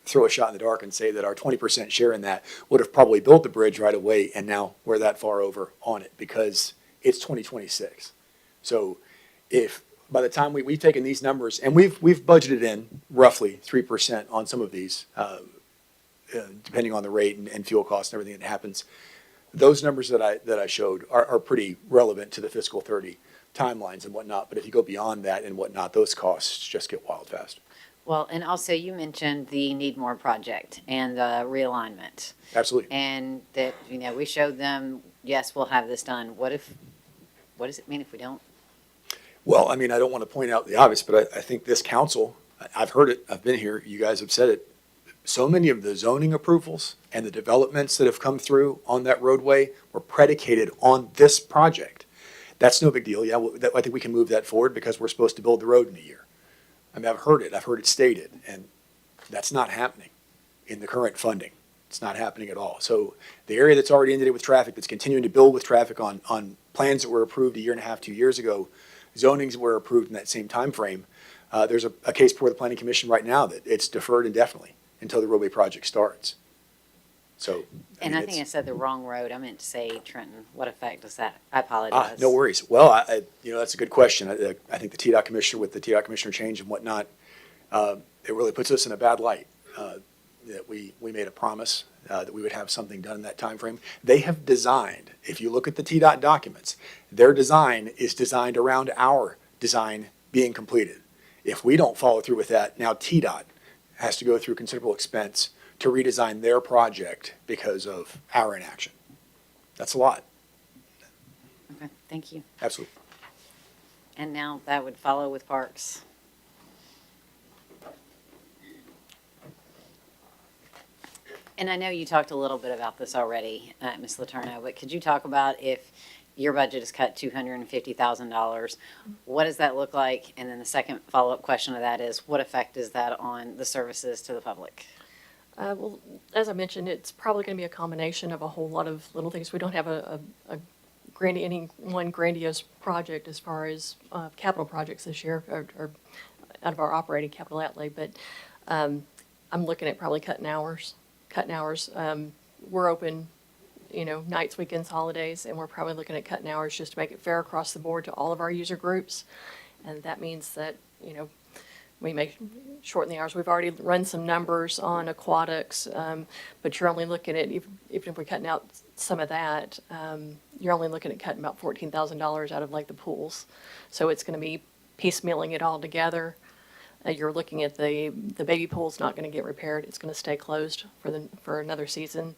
throw a shot in the dark and say that our 20% share in that would have probably built the bridge right away, and now we're that far over on it because it's 2026. So if by the time we've taken these numbers, and we've budgeted in roughly 3% on some of these, depending on the rate and fuel costs and everything that happens, those numbers that I showed are pretty relevant to the fiscal 30 timelines and whatnot. But if you go beyond that and whatnot, those costs just get wild fast. Well, and also you mentioned the Need More project and the realignment. Absolutely. And that, we showed them, yes, we'll have this done. What does it mean if we don't? Well, I mean, I don't want to point out the obvious, but I think this council, I've heard it, I've been here, you guys have said it. So many of the zoning approvals and the developments that have come through on that roadway were predicated on this project. That's no big deal. Yeah, I think we can move that forward because we're supposed to build the road in a year. I mean, I've heard it stated, and that's not happening in the current funding. It's not happening at all. So the area that's already inundated with traffic, that's continuing to build with traffic on plans that were approved 1.5 years, 2 years ago, zonings were approved in that same time frame. There's a case before the Planning Commission right now that it's deferred indefinitely until the roadway project starts. So. And I think I said the wrong road. I meant to say Trenton. What effect does that? I apologize. No worries. Well, that's a good question. I think the TDOT commissioner, with the TDOT commissioner change and whatnot, it really puts us in a bad light. That we made a promise that we would have something done in that time frame. They have designed, if you look at the TDOT documents, their design is designed around our design being completed. If we don't follow through with that, now TDOT has to go through considerable expense to redesign their project because of our inaction. That's a lot. Okay, thank you. Absolutely. And now that would follow with parks. And I know you talked a little bit about this already, Ms. Letourneau, but could you talk about if your budget is cut $250,000, what does that look like? And then the second follow-up question to that is, what effect is that on the services to the public? Well, as I mentioned, it's probably going to be a combination of a whole lot of little things. We don't have a any one grandiose project as far as capital projects this year, or out of our operating capital outlay, but I'm looking at probably cutting hours. We're open, nights, weekends, holidays, and we're probably looking at cutting hours just to make it fair across the board to all of our user groups. And that means that, we may shorten the hours. We've already run some numbers on aquatics, but you're only looking at, even if we're cutting out some of that, you're only looking at cutting about $14,000 out of like the pools. So it's going to be piecemealing it all together. You're looking at the baby pool's not going to get repaired. It's going to stay closed for another season.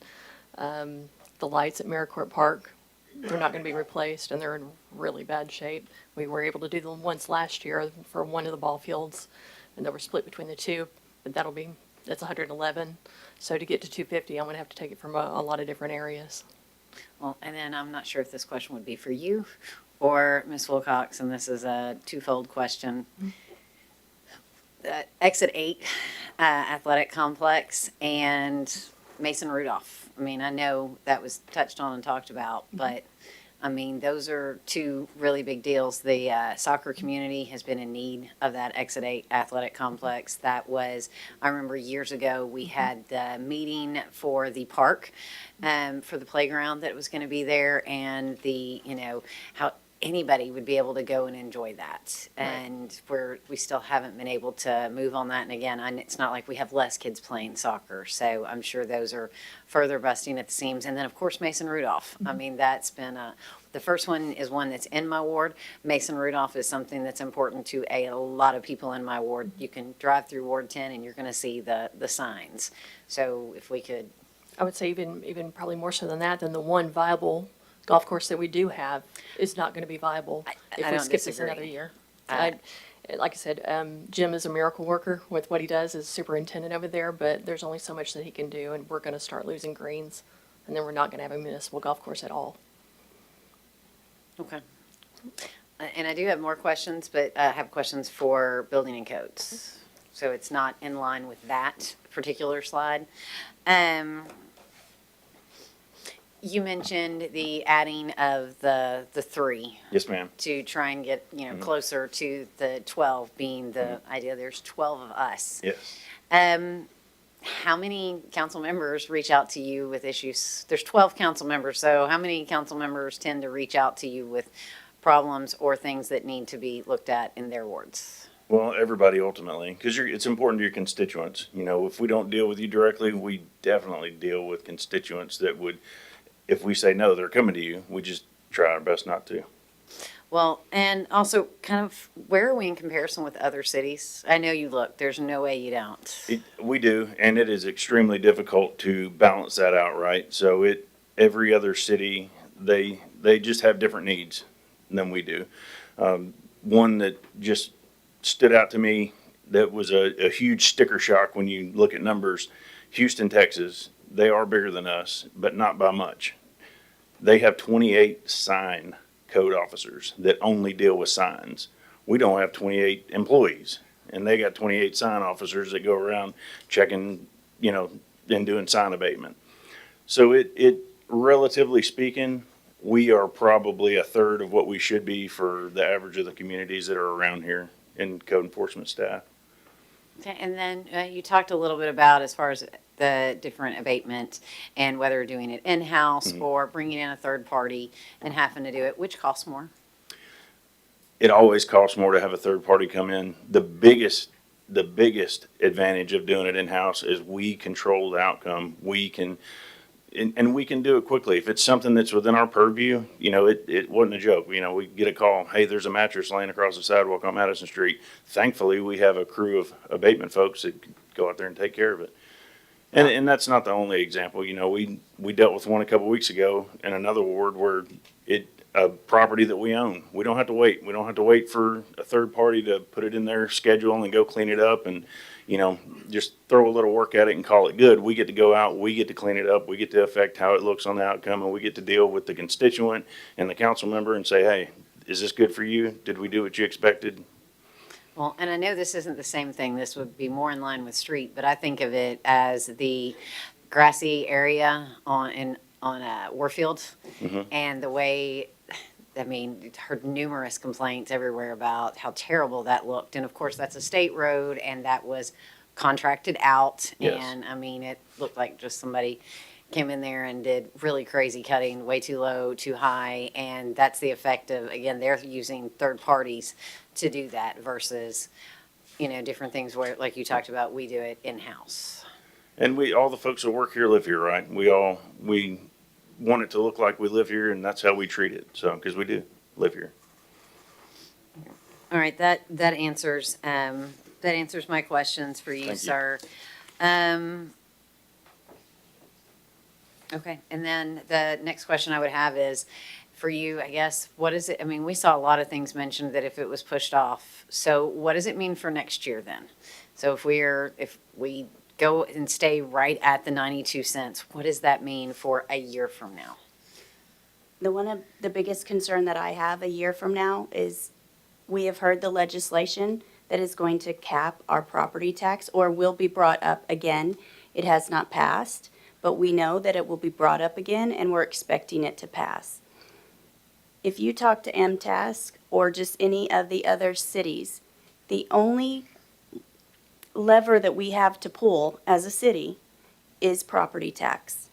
The lights at Maricourt Park, they're not going to be replaced, and they're in really bad shape. We were able to do them once last year for one of the ball fields, and they were split between the two, but that's 111. So to get to 250, I'm going to have to take it from a lot of different areas. Well, and then I'm not sure if this question would be for you or Ms. Wilcox, and this is a twofold question. Exit 8, athletic complex, and Mason Rudolph. I mean, I know that was touched on and talked about, but I mean, those are two really big deals. The soccer community has been in need of that Exit 8 athletic complex. I remember years ago, we had the meeting for the park, for the playground that was going to be there, and how anybody would be able to go and enjoy that. And we still haven't been able to move on that. And again, it's not like we have less kids playing soccer. So I'm sure those are further busting at the seams. And then, of course, Mason Rudolph. I mean, that's been the first one is one that's in my ward. Mason Rudolph is something that's important to a lot of people in my ward. You can drive through Ward 10 and you're going to see the signs. So if we could. I would say even probably more so than that, than the one viable golf course that we do have is not going to be viable if I we don't skip this disagree. another year. Like I said, Jim is a miracle worker with what he does as superintendent over there, but there's only so much that he can do, and we're going to start losing greens, and then we're not going to have a municipal golf course at all. Okay. And I do have more questions, but I have questions for building and codes. So it's not in line with that particular slide. You mentioned the adding of the 3 Yes, ma'am. to try and get, closer to the 12 being the idea. There's 12 of us. Yes. How many council members reach out to you with issues? There's 12 council members, so how many council members tend to reach out to you with problems or things that need to be looked at in their wards? Well, everybody ultimately, because it's important to your constituents. If we don't deal with you directly, we definitely deal with constituents that would, if we say no, they're coming to you, we just try our best not to. Well, and also kind of where are we in comparison with other cities? I know you look, there's no way you don't. We do, and it is extremely difficult to balance that out, right? So every other city, they just have different needs than we do. One that just stood out to me that was a huge sticker shock when you look at numbers, Houston, Texas, they are bigger than us, but not by much. They have 28 sign code officers that only deal with signs. We don't have 28 employees, and they got 28 sign officers that go around checking, and doing sign abatement. So it relatively speaking, we are probably a third of what we should be for the average of the communities that are around here in code enforcement staff. Okay, and then you talked a little bit about as far as the different abatement and whether doing it in-house or bringing in a third party and having to do it, which costs more? It always costs more to have a third party come in. The biggest advantage of doing it in-house is we control the outcome. We can, and we can do it quickly. If it's something that's within our purview, it wasn't a joke. We get a call, hey, there's a mattress laying across the sidewalk on Madison Street. Thankfully, we have a crew of abatement folks that go out there and take care of it. And that's not the only example. We dealt with one a couple weeks ago in another ward where a property that we own. We don't have to wait. We don't have to wait for a third party to put it in their schedule and go clean it up and, just throw a little work at it and call it good. We get to go out, we get to clean it up, we get to affect how it looks on the outcome, and we get to deal with the constituent and the council member and say, hey, is this good for you? Did we do what you expected? Well, and I know this isn't the same thing. This would be more in line with street, but I think of it as the grassy area in Warfield. Mhm. And the way, I mean, heard numerous complaints everywhere about how terrible that looked. And of course, that's a state road and that was contracted out. Yes. And I mean, it looked like just somebody came in there and did really crazy cutting, way too low, too high. And that's the effect of, again, they're using third parties to do that versus, different things where, like you talked about, we do it in-house. And all the folks that work here live here, right? We want it to look like we live here, and that's how we treat it. So, because we do live here. All right, that answers my questions for you, Thank you. sir. Okay, and then the next question I would have is, for you, I guess, what is it, I mean, we saw a lot of things mentioned that if it was pushed off, so what does it mean for next year then? So if we go and stay right at the 92 cents, what does that mean for a year from now? One of the biggest concern that I have a year from now is we have heard the legislation that is going to cap our property tax or will be brought up again. It has not passed, but we know that it will be brought up again and we're expecting it to pass. If you talk to MTask or just any of the other cities, the only lever that we have to pull as a city is property tax.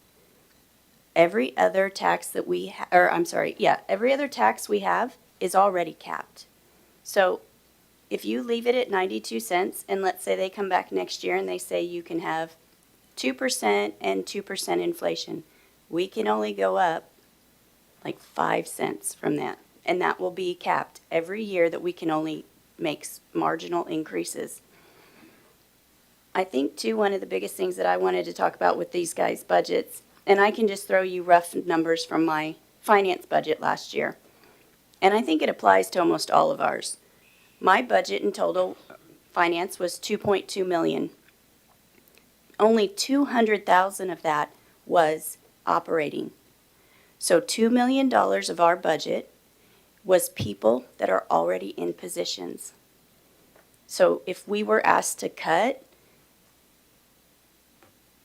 Every other tax that every other tax we have is already capped. So if you leave it at 92 cents and let's say they come back next year and they say you can have 2% and 2% inflation, we can only go up like 5 cents from that. And that will be capped every year that we can only make marginal increases. I think too, one of the biggest things that I wanted to talk about with these guys' budgets, and I can just throw you rough numbers from my finance budget last year. And I think it applies to almost all of ours. My budget in total finance was 2.2 million. Only 200,000 of that was operating. So $2 million of our budget was people that are already in positions. So if we were asked to cut,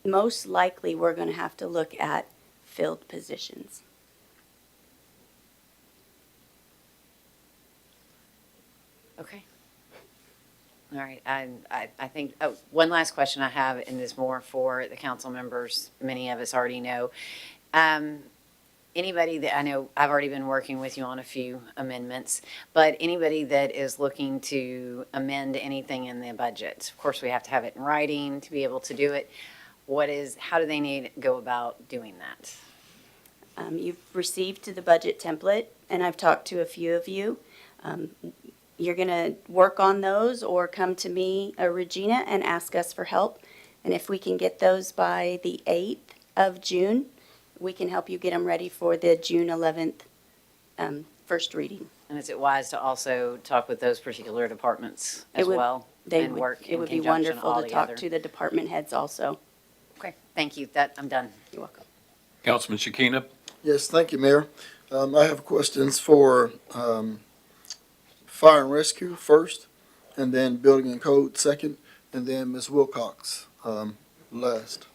most likely we're going to have to look at filled positions. Okay. All right, I think, one last question I have, and this more for the council members, many of us already know. Anybody that, I know I've already been working with you on a few amendments, but anybody that is looking to amend anything in the budget, of course, we have to have it in writing to be able to do it. How do they need to go about doing that? You've received the budget template, and I've talked to a few of you. You're going to work on those or come to me, Regina, and ask us for help. And if we can get those by the 8th of June, we can help you get them ready for the June 11th first reading. And is it wise to also talk with those particular departments as well? It and work in would be conjunction wonderful all to talk together? to the department heads also. Okay, thank you. I'm done. You're welcome. Councilman Shakina? Yes, thank you, Mayor. I have questions for Fire and Rescue first, and then Building and Code second, and then Ms. Wilcox last.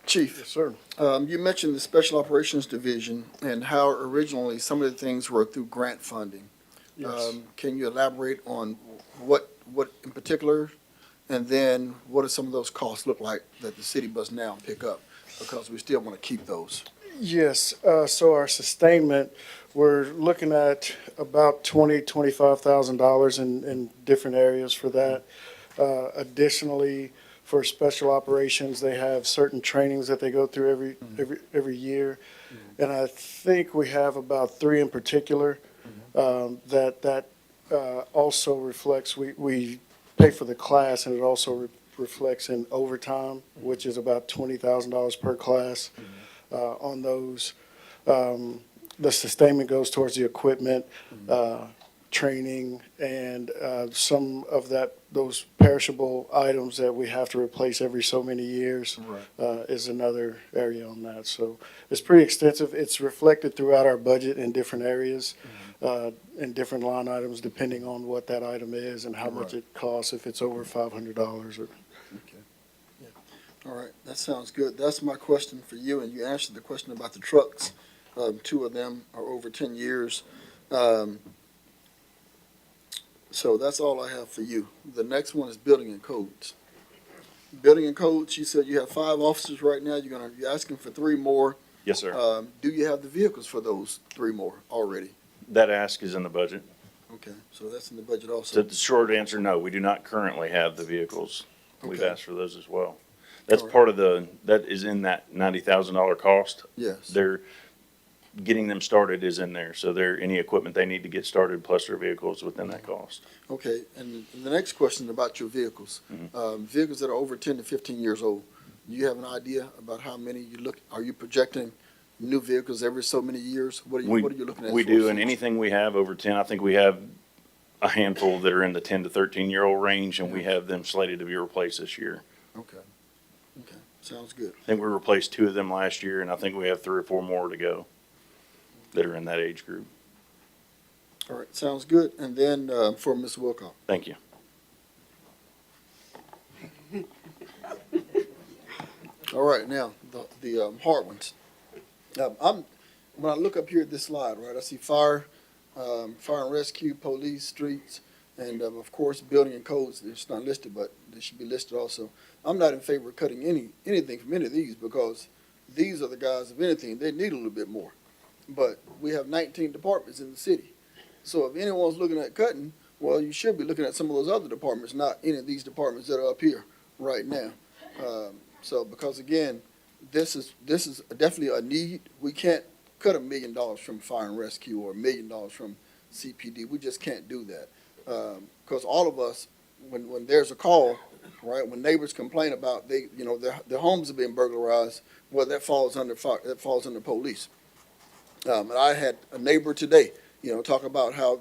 Chief, Yes, sir. you mentioned the Special Operations Division and how originally some of the things were through grant funding. Yes. Can you elaborate on what in particular, and then what do some of those costs look like that the city must now pick up? Because we still want to keep those. Yes, so our sustainment, we're looking at about $25,000 in different areas for that. Additionally, for special operations, they have certain trainings that they go through every year. And I think we have about 3 in particular that also reflects, we pay for the class, and it also reflects in overtime, which is about $20,000 per class on those. The sustainment goes towards the equipment, training, and some of those perishable items that we have to replace every so many years is another area on that. So it's pretty extensive. It's reflected throughout our budget in different areas, in different line items, depending on what that item is and how much it costs, if it's over $500 or. All right, that sounds good. That's my question for you, and you answered the question about the trucks. Two of them are over 10 years. So that's all I have for you. The next one is building and codes. Building and codes, you said you have 5 officers right now. You're asking for 3 more. Yes, sir. Do you have the vehicles for those 3 more already? That ask is in the budget. Okay, so that's in the budget So also. the short answer, no, we do not currently have the vehicles. We've Okay. asked for those as well. That's All right. part of that is in that $90,000 cost. Yes. They're getting them started is in there. So any equipment they need to get started plus their vehicles within that cost. Okay, and the next question about your vehicles. Vehicles that are over 10 to 15 years old, do you have an idea about how many are you projecting new vehicles every so many years? What are you looking at? We for do, and us? anything we have over 10, I think we have a handful that are in the 10 to 13-year-old range, and we have them slated to be replaced this year. Okay, sounds good. I think we replaced 2 of them last year, and I think we have 3 or 4 more to go that are in that age group. All right, sounds good. And then for Ms. Wilcox. Thank you. All right, now, the hard ones. When I look up here at this slide, right, I see fire and rescue, police, streets, and of course, building and codes. It's not listed, but they should be listed also. I'm not in favor of cutting anything from any of these because these are the guys, if anything, they need a little bit more. But we have 19 departments in the city. So if anyone's looking at cutting, well, you should be looking at some of those other departments, not any of these departments that are up here right now. So because again, this is definitely a need. We can't cut $1 million from fire and rescue or $1 million from CPD. We just can't do that. Because all of us, when there's a call, right, when neighbors complain about their homes are being burglarized, well, that falls under fire, that falls under police. And I had a neighbor today, talk about how,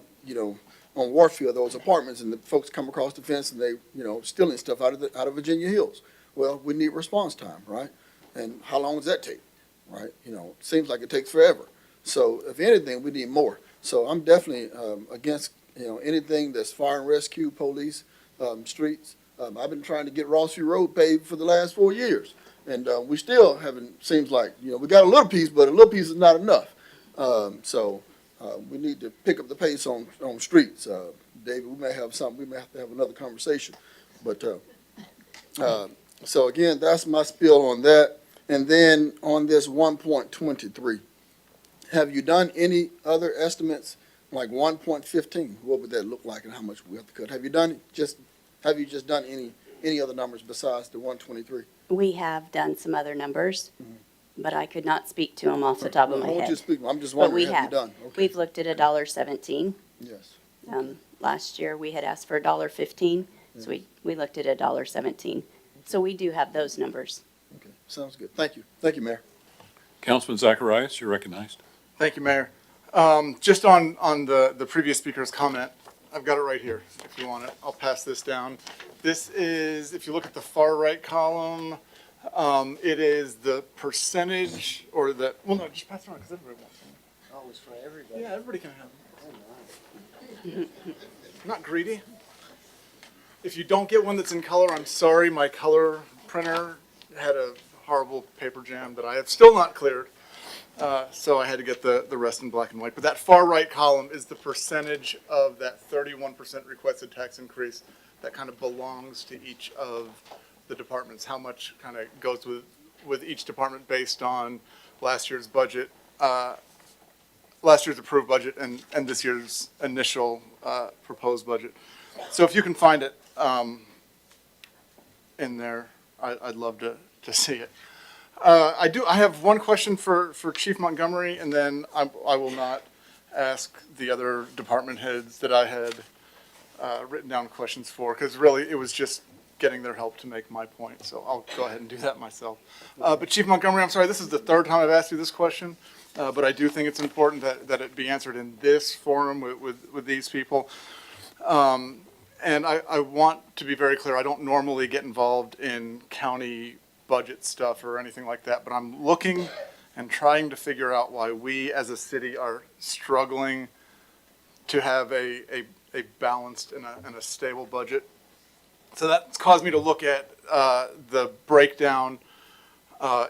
on Warfield, those apartments and the folks come across the fence and they, stealing stuff out of Virginia Hills. Well, we need response time, right? And how long does that take, right? Seems like it takes forever. So if anything, we need more. So I'm definitely against, anything that's fire and rescue, police, streets. I've been trying to get Rossview Road paved for the last 4 years. And we still haven't, seems like, we got a little piece, but a little piece is not enough. So we need to pick up the pace on streets. David, we may have to have another conversation. But so again, that's my spiel on that. And then on this 1.23, have you done any other estimates, like 1.15? What would that look like and how much we have to cut? Have you just done any other numbers besides the 123? We have done some other numbers, but I could not speak to them off the top of my I want you to head. speak. I'm just But we wondering, have you have. done? Okay. We've looked at $1.17. Yes. Last year, we had asked for $1.15, so we looked at $1.17. So we do have those numbers. Okay, sounds good. Thank you. Thank you, Mayor. Councilman Zacharias, you're recognized. Thank you, Mayor. Just on the previous speaker's comment, I've got it right here, if you want it. I'll pass this down. This is, if you look at the far right column, it is the percentage, or the, well, no, just pass it around, because everybody wants one. Oh, it's for everybody. Yeah, everybody can have them. I'm not greedy. If you don't get one that's in color, I'm sorry, my color printer had a horrible paper jam that I have still not cleared. So I had to get the rest in black and white. But that far right column is the percentage of that 31% requested tax increase that kind of belongs to each of the departments. How much kind of goes with each department based on last year's budget, last year's approved budget and this year's initial proposed budget. So if you can find it in there, I'd love to see it. I have one question for Chief Montgomery, and then I will not ask the other department heads that I had written down questions for, because really it was just getting their help to make my point. So I'll go ahead and do that myself. But Chief Montgomery, I'm sorry, this is the third time I've asked you this question, but I do think it's important that it be answered in this forum with these people. And I want to be very clear, I don't normally get involved in county budget stuff or anything like that, but I'm looking and trying to figure out why we as a city are struggling to have a balanced and a stable budget. So that's caused me to look at the breakdown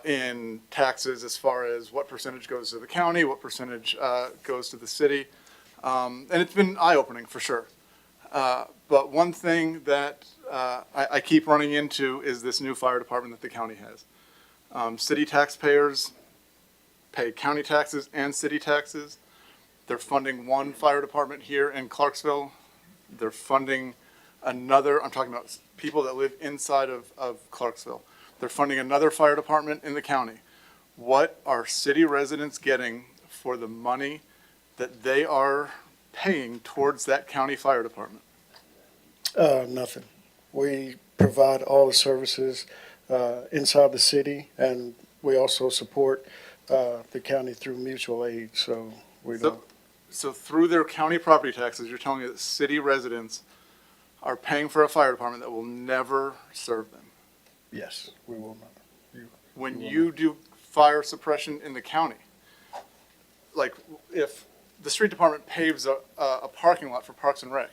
in taxes as far as what percentage goes to the county, what percentage goes to the city. And it's been eye-opening for sure. But one thing that I keep running into is this new fire department that the county has. City taxpayers pay county taxes and city taxes. They're funding one fire department here in Clarksville. They're funding another, I'm talking about people that live inside of Clarksville. They're funding another fire department in the county. What are city residents getting for the money that they are paying towards that county fire department? Nothing. We provide all the services inside the city, and we also support the county through mutual aid, so we don't. So through their county property taxes, you're telling me that city residents are paying for a fire department that will never serve them? Yes, we will not. When you do fire suppression in the county, like if the street department paves a parking lot for Parks and Rec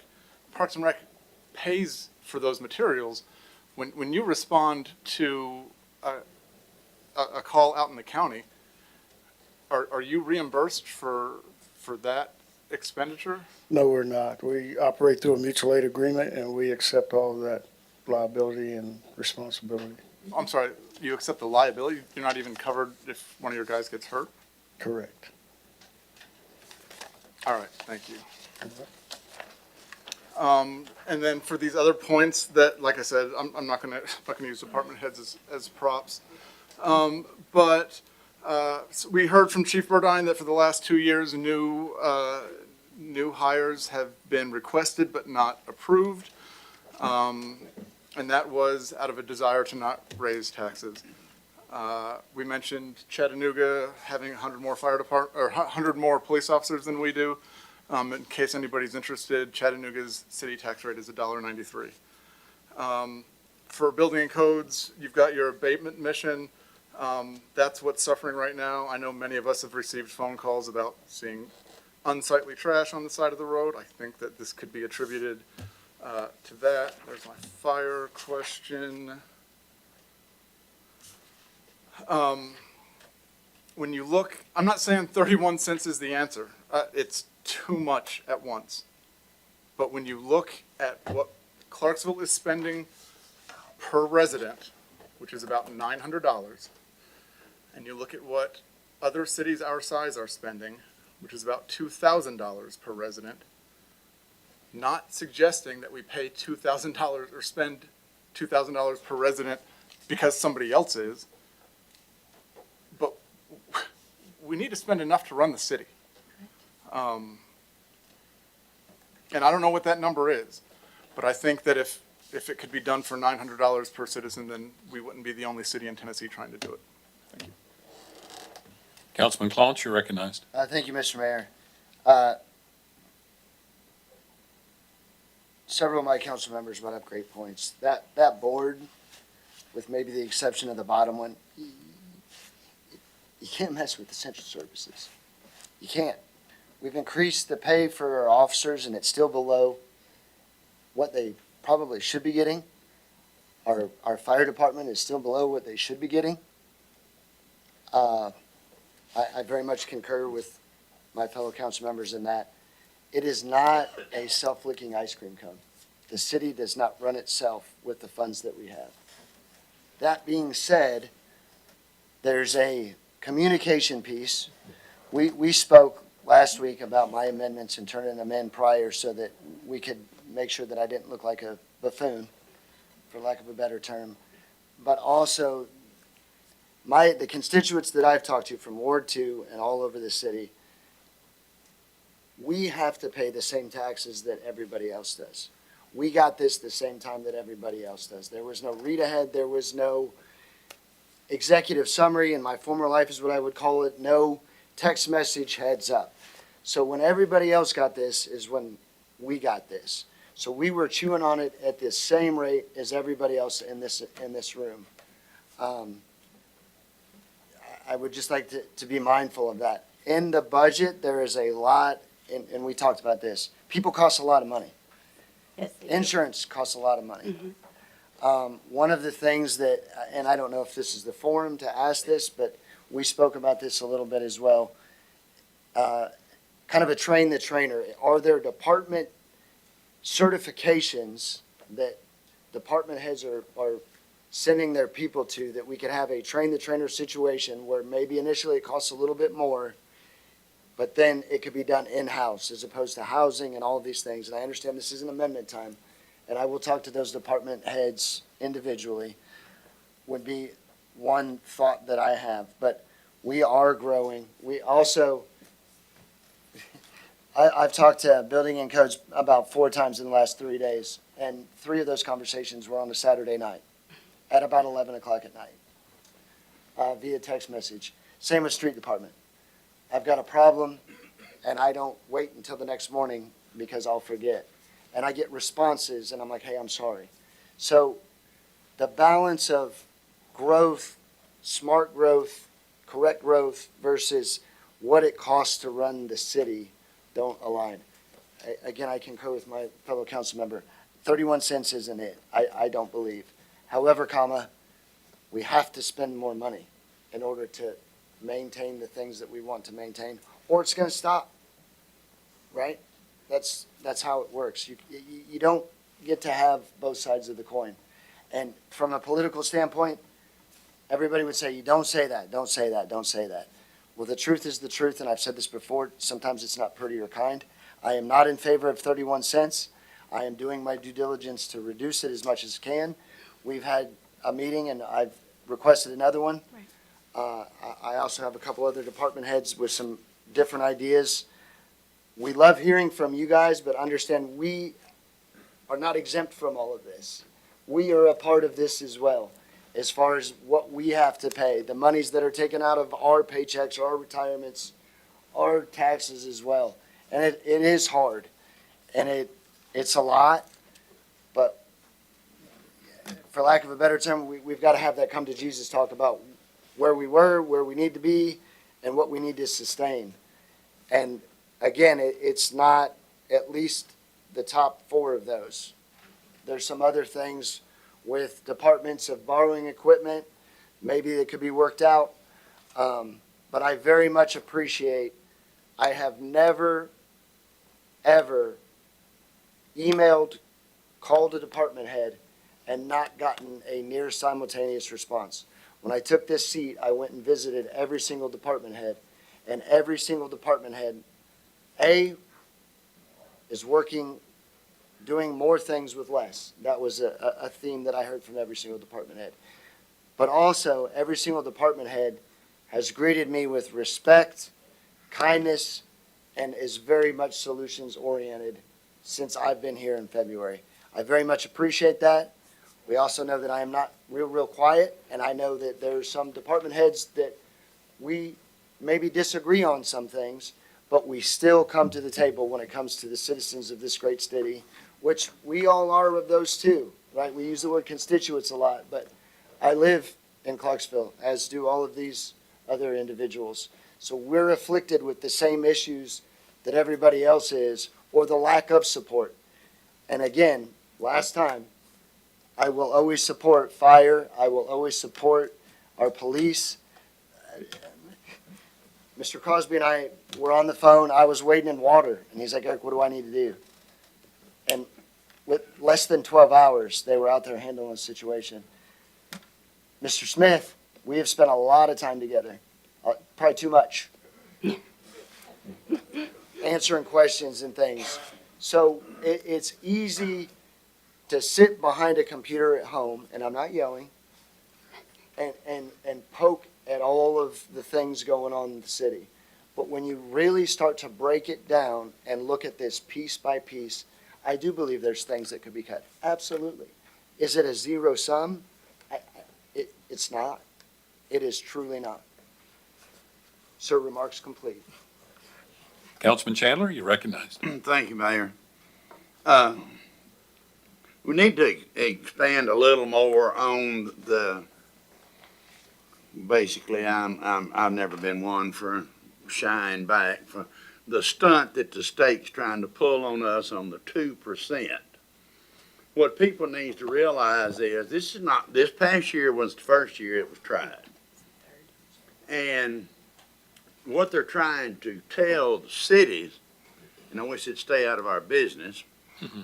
pays for those materials. When you respond to a call out in the county, are you reimbursed for that expenditure? No, we're not. We operate through a mutual aid agreement, and we accept all of that liability and responsibility. I'm sorry, you accept the liability? You're not even covered if one of your guys gets hurt? Correct. All right, thank you. And then for these other points that, like I said, I'm not gonna use department heads as props. But so we heard from Chief Burdine that for the last 2 years, new hires have been requested but not approved. And that was out of a desire to not raise taxes. We mentioned Chattanooga having 100 more 100 more police officers than we do. In case anybody's interested, Chattanooga's city tax rate is $1.93. For building and codes, you've got your abatement mission. That's what's suffering right now. I know many of us have received phone calls about seeing unsightly trash on the side of the road. I think that this could be attributed to that. There's my fire question. When you look, I'm not saying 31 cents is the answer. It's too much at once. But when you look at what Clarksville is spending per resident, which is about $900, and you look at what other cities our size are spending, which is about $2,000 per resident, not suggesting that we pay $2,000 or spend $2,000 per resident because somebody else is, but we need to spend enough to run the city. And I don't know what that number is, but I think that if it could be done for $900 per citizen, then we wouldn't be the only city in Tennessee trying to do it. Thank you. Councilman Clontz, you're recognized. Thank you, Mr. Mayor. Several of my council members brought up great points. That board, with maybe the exception of the bottom one, you can't mess with essential services. You can't. We've increased the pay for our officers, and it's still below what they probably should be getting. Our fire department is still below what they should be getting. I very much concur with my fellow council members in that. It is not a self-licking ice cream cone. The city does not run itself with the funds that we have. That being said, there's a communication piece. We spoke last week about my amendments and turning them in prior so that we could make sure that I didn't look like a buffoon, for lack of a better term. But also, the constituents that I've talked to from Ward 2 and all over the city, we have to pay the same taxes that everybody else does. We got this the same time that everybody else does. There was no read ahead, there was no executive summary, in my former life is what I would call it, no text message heads up. So when everybody else got this is when we got this. So we were chewing on it at the same rate as everybody else in this room. I would just like to be mindful of that. In the budget, there is a lot, and we talked about this, people cost a lot of money. Yes, they do. Insurance costs a lot of money. One of the things that, and I don't know if this is the forum to ask this, but we spoke about this a little bit as well. Kind of a train the trainer. Are there department certifications that department heads are sending their people to, that we could have a train the trainer situation where maybe initially it costs a little bit more, but then it could be done in-house as opposed to housing and all of these things. And I understand this isn't amendment time, and I will talk to those department heads individually, would be one thought that I have. But we are growing. We also, I've talked to building and codes about 4 times in the last 3 days, and 3 of those conversations were on a Saturday night at about 11 o'clock at night via text message. Same with street department. I've got a problem, and I don't wait until the next morning because I'll forget. And I get responses, and I'm like, hey, I'm sorry. So the balance of growth, smart growth, correct growth versus what it costs to run the city don't align. Again, I concur with my fellow council member. 31 cents isn't it. I don't believe. However, we have to spend more money in order to maintain the things that we want to maintain, or it's going to stop, right? That's how it works. You don't get to have both sides of the coin. And from a political standpoint, everybody would say, you don't say that, don't say that, don't say that. Well, the truth is the truth, and I've said this before, sometimes it's not pretty or kind. I am not in favor of 31 cents. I am doing my due diligence to reduce it as much as I can. We've had a meeting, and I've requested another one. I also have a couple other department heads with some different ideas. We love hearing from you guys, but understand we are not exempt from all of this. We are a part of this as well, as far as what we have to pay, the monies that are taken out of our paychecks, our retirements, our taxes as well. And it is hard, and it's a lot, but for lack of a better term, we've got to have that come to Jesus talk about where we were, where we need to be, and what we need to sustain. And again, it's not at least the top 4 of those. There's some other things with departments of borrowing equipment, maybe that could be worked out. But I very much appreciate, I have never, ever emailed, called a department head and not gotten a near simultaneous response. When I took this seat, I went and visited every single department head, and every single department head, is working, doing more things with less. That was a theme that I heard from every single department head. But also, every single department head has greeted me with respect, kindness, and is very much solutions-oriented since I've been here in February. I very much appreciate that. We also know that I am not real quiet, and I know that there's some department heads that we maybe disagree on some things, but we still come to the table when it comes to the citizens of this great city, which we all are of those too, right? We use the word constituents a lot, but I live in Clarksville, as do all of these other individuals. So we're afflicted with the same issues that everybody else is, or the lack of support. And again, last time, I will always support fire. I will always support our police. Mr. Crosby and I were on the phone. I was waiting in water, and he's like, Eric, what do I need to do? And with less than 12 hours, they were out there handling the situation. Mr. Smith, we have spent a lot of time together, probably too much, answering questions and things. So it's easy to sit behind a computer at home, and I'm not yelling, and poke at all of the things going on in the city. But when you really start to break it down and look at this piece by piece, I do believe there's things that could be cut. Absolutely. Is it a zero sum? It's not. It is truly not. Sir, remarks complete. Councilman Chandler, you're recognized. Thank you, Mayor. We need to expand a little more on basically, I've never been one for shying back for the stunt that the state's trying to pull on us on the 2%. what people need to realize is this is not, this past year was the first year it was tried. And what they're trying to tell the cities, and I wish it'd stay out of our business,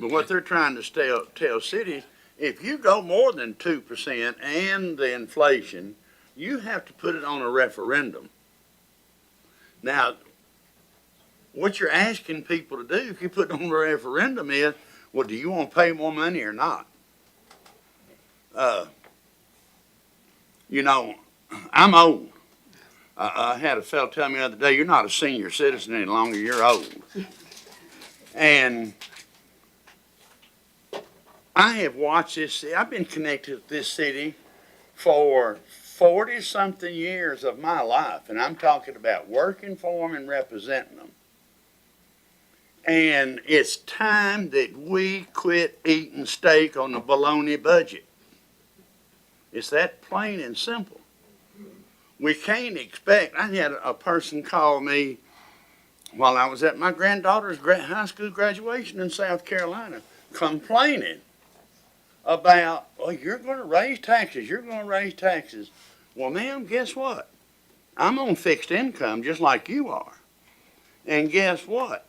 but what they're trying to tell cities, if you go more than 2% and the inflation, you have to put it on a referendum. Now, what you're asking people to do, if you put it on a referendum, is, well, do you want to pay more money or not? You know, I'm old. I had a fellow tell me the other day, you're not a senior citizen any longer, you're old. And I have watched this, I've been connected with this city for 40-something years of my life, and I'm talking about working for them and representing them. And it's time that we quit eating steak on the baloney budget. It's that plain and simple. We can't expect, I had a person call me while I was at my granddaughter's high school graduation in South Carolina, complaining about, well, you're going to raise taxes, you're going to raise taxes. Well, ma'am, guess what? I'm on fixed income just like you are. And guess what?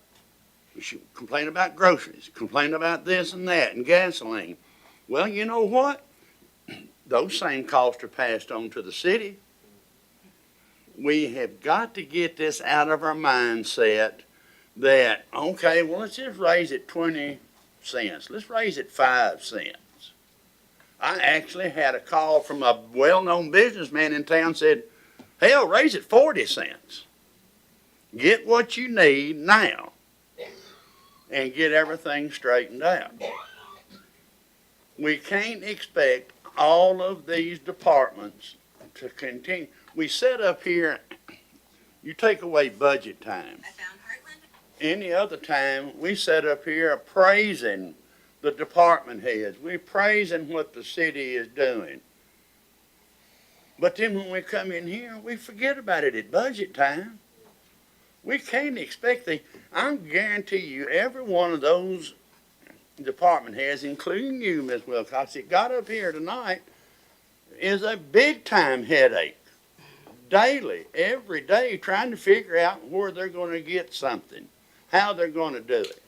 She complain about groceries, complain about this and that, and gasoline. Well, you know what? Those same costs are passed on to the city. We have got to get this out of our mindset that, okay, well, let's just raise it 20 cents. Let's raise it 5 cents. I actually had a call from a well-known businessman in town said, hell, raise it 40 cents. Get what you need now and get everything straightened out. We can't expect all of these departments to continue. We set up here, you take away budget time. Any other time, we set up here praising the department heads. We're praising what the city is doing. But then when we come in here, we forget about it at budget time. We can't expect I guarantee you, every one of those department heads, including you, Ms. Wilcox, that got up here tonight, is a big time headache. Daily, every day, trying to figure out where they're going to get something, how they're going to do it.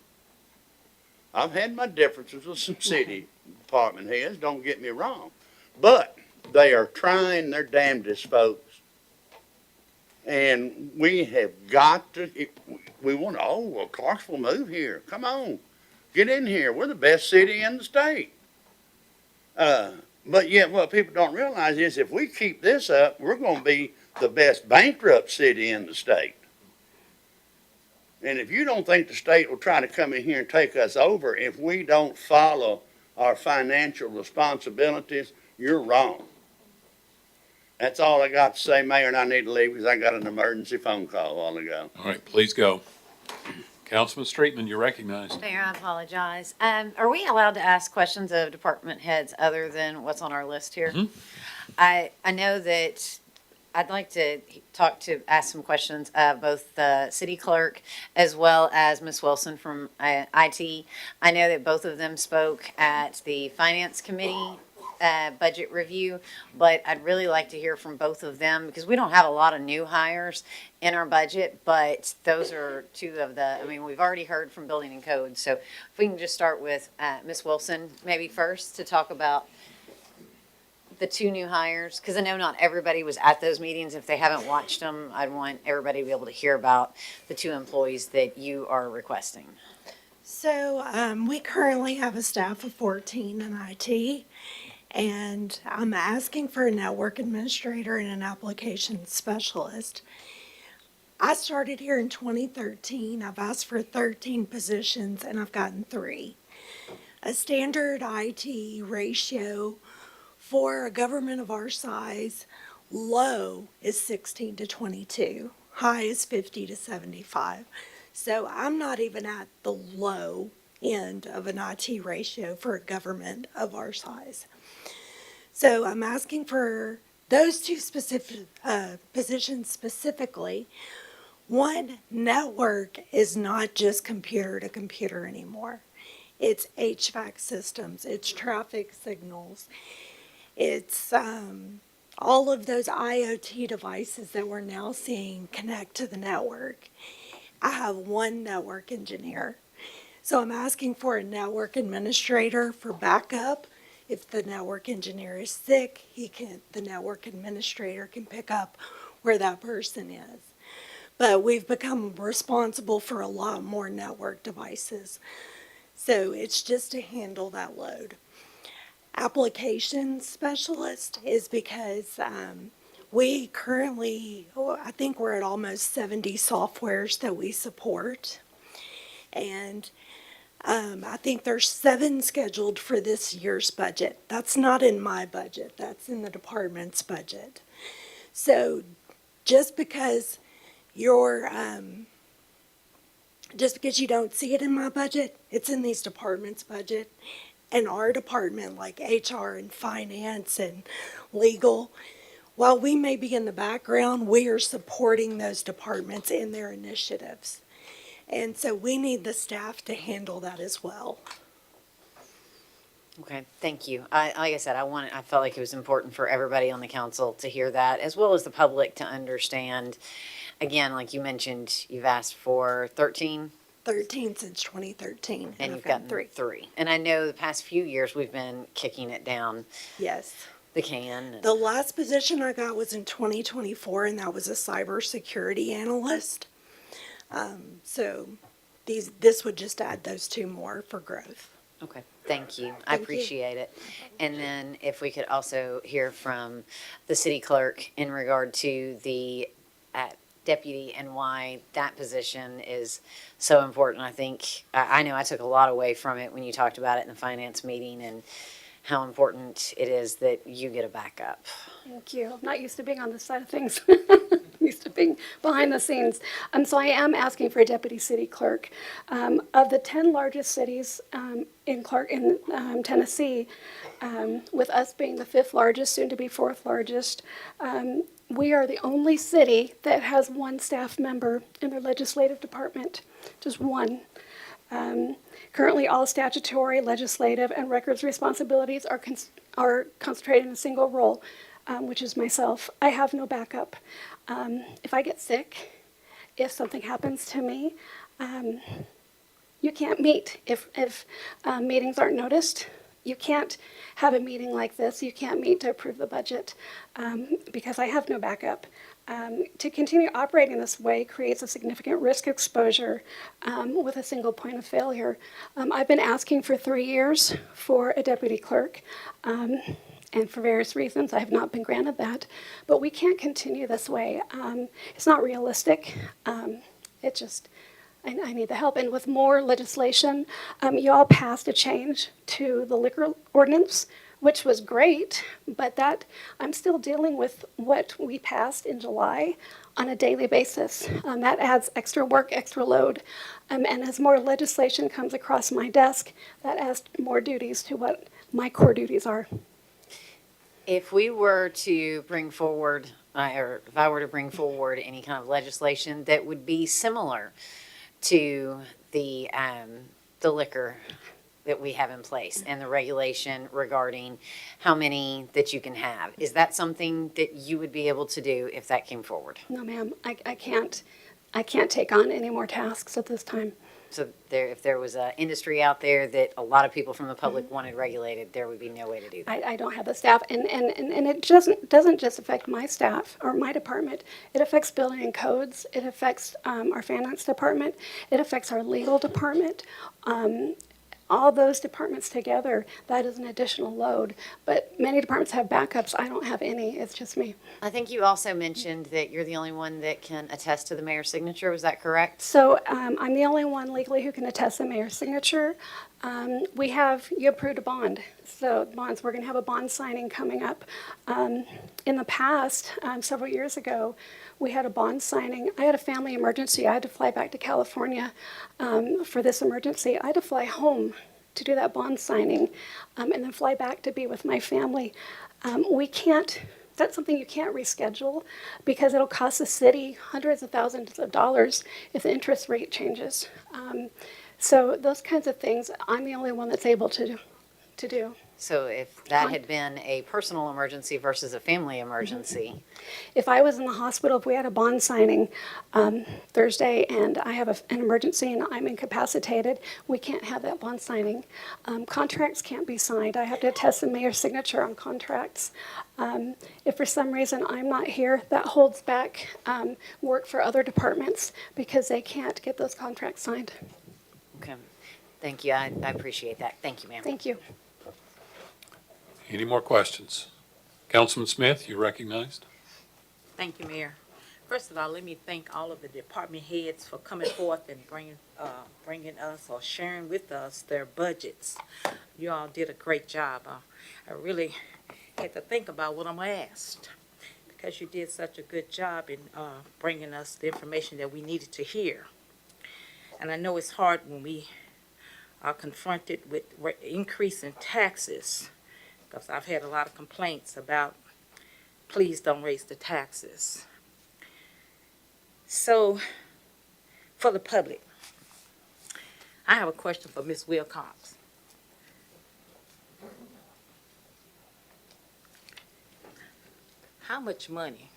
I've had my differences with some city department heads, don't get me wrong, but they are trying their damnedest, folks. And we have got to, we want to, oh, well, Clarksville, move here. Come on, get in here. We're the best city in the state. But yet what people don't realize is if we keep this up, we're going to be the best bankrupt city in the state. And if you don't think the state will try to come in here and take us over if we don't follow our financial responsibilities, you're wrong. That's all I got to say, Mayor, and I need to leave because I got an emergency phone call a while ago. All right, please go. Councilman Streetman, you're recognized. Mayor, I apologize. Are we allowed to ask questions of department heads other than what's on our list here? I know that I'd like to ask some questions of both the city clerk as well as Ms. Wilson from IT. I know that both of them spoke at the finance committee budget review, but I'd really like to hear from both of them because we don't have a lot of new hires in our budget, but those are two of the, I mean, we've already heard from building and code. So if we can just start with Ms. Wilson maybe first to talk about the two new hires, because I know not everybody was at those meetings. If they haven't watched them, I'd want everybody to be able to hear about the two employees that you are requesting. So we currently have a staff of 14 in IT, and I'm asking for a network administrator and an application specialist. I started here in 2013. I've asked for 13 positions, and I've gotten 3. A standard IT ratio for a government of our size, low is 16 to 22, high is 50 to 75. So I'm not even at the low end of an IT ratio for a government of our size. So I'm asking for those two specific positions specifically. One, network is not just computer to computer anymore. It's HVAC systems, it's traffic signals, it's all of those IoT devices that we're now seeing connect to the network. I have one network engineer. So I'm asking for a network administrator for backup. If the network engineer is sick, the network administrator can pick up where that person is. But we've become responsible for a lot more network devices. So it's just to handle that load. Application specialist is because we currently, I think we're at almost 70 softwares that we support. And I think there's 7 scheduled for this year's budget. That's not in my budget, that's in the department's budget. So just because just because you don't see it in my budget, it's in these departments' budget. And our department, like HR and finance and legal, while we may be in the background, we are supporting those departments in their initiatives. And so we need the staff to handle that as well. Okay, thank you. Like I said, I felt like it was important for everybody on the council to hear that, as well as the public to understand. Again, like you mentioned, you've asked for 13. 13 since 2013. And I've you've gotten three. 3. And I know the past few years we've been kicking it down Yes. the can. The last position I got was in 2024, and that was a cybersecurity analyst. So this would just add those 2 more for growth. Okay, thank you. I Thank you. appreciate it. And then if we could also hear from the city clerk in regard to the deputy and why that position is so important. I think, I know I took a lot away from it when you talked about it in the finance meeting and how important it is that you get a backup. Thank you. I'm not used to being on this side of things. Used to being behind the scenes. So I am asking for a deputy city clerk. Of the 10 largest cities in Tennessee, with us being the 5th largest, soon to be 4th largest, we are the only city that has 1 staff member in their legislative department, just 1. Currently, all statutory, legislative, and records responsibilities are concentrated in a single role, which is myself. I have no backup. If I get sick, if something happens to me, you can't meet. If meetings aren't noticed, you can't have a meeting like this. You can't meet to approve the budget because I have no backup. To continue operating this way creates a significant risk exposure with a single point of failure. I've been asking for 3 years for a deputy clerk, and for various reasons I have not been granted that. But we can't continue this way. It's not realistic. It just, I need the help. And with more legislation, you all passed a change to the liquor ordinance, which was great, but that I'm still dealing with what we passed in July on a daily basis. That adds extra work, extra load. And as more legislation comes across my desk, that adds more duties to what my core duties are. If we were to bring forward, or if I were to bring forward any kind of legislation that would be similar to the liquor that we have in place and the regulation regarding how many that you can have, is that something that you would be able to do if that came forward? No, ma'am, I can't take on any more tasks at this time. So if there was an industry out there that a lot of people from the public wanted regulated, there would be no way to do that. I don't have the staff, and it doesn't just affect my staff or my department. It affects building and codes. It affects our finance department. It affects our legal department. All those departments together, that is an additional load. But many departments have backups. I don't have any. It's just me. I think you also mentioned that you're the only one that can attest to the mayor's signature. Was that correct? So I'm the only one legally who can attest the mayor's signature. You approved a bond. So bonds, we're going to have a bond signing coming up. In the past, several years ago, we had a bond signing. I had a family emergency. I had to fly back to California for this emergency. I had to fly home to do that bond signing and then fly back to be with my family. That's something you can't reschedule because it'll cost the city hundreds of thousands of dollars if the interest rate changes. So those kinds of things, I'm the only one that's able to do. So if that had been a personal emergency versus a family emergency, If I was in the hospital, if we had a bond signing Thursday and I have an emergency and I'm incapacitated, we can't have that bond signing. Contracts can't be signed. I have to attest the mayor's signature on contracts. If for some reason I'm not here, that holds back work for other departments because they can't get those contracts signed. okay, thank you, I appreciate that. Thank you, ma'am. Thank you. Any more questions? Councilman Smith, you're recognized. Thank you, Mayor. First of all, let me thank all of the department heads for coming forth and bringing us or sharing with us their budgets. You all did a great job. I really had to think about what I'm asked because you did such a good job in bringing us the information that we needed to hear. And I know it's hard when we are confronted with increase in taxes, because I've had a lot of complaints about, please don't raise the taxes. So, for the public, I have a question for Ms. Wilcox. How much money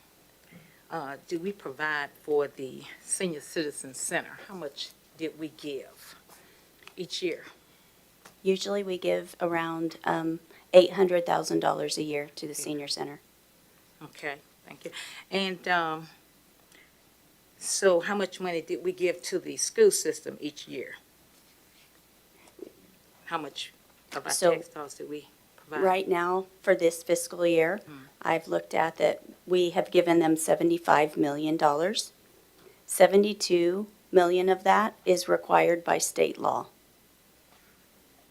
do we provide for the Senior Citizen Center? How much did we give each year? Usually we give around $800,000 a year to the senior center. Okay, thank you. And so how much money did we give to the school system each year? How much of our So, tax dollars did we provide? Right now, for this fiscal year, I've looked at that we have given them $75 million. $72 million of that is required by state law.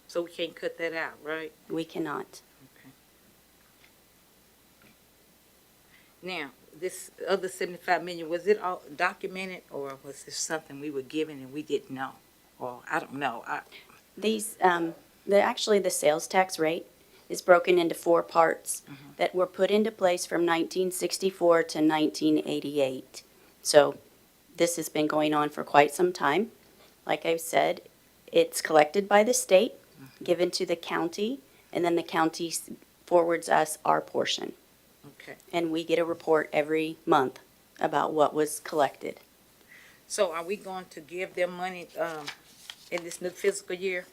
So we can't cut that out, right? We cannot. Now, this other 75 million, was it all documented, or was this something we were given and we didn't know? Or, I don't know. These, actually, the sales tax rate is broken into 4 parts that were put into place from 1964 to 1988. So this has been going on for quite some time. Like I've said, it's collected by the state, given to the county, and then the county forwards us our portion. Okay. And we get a report every month about what was collected. So are we going to give them money in this new fiscal year?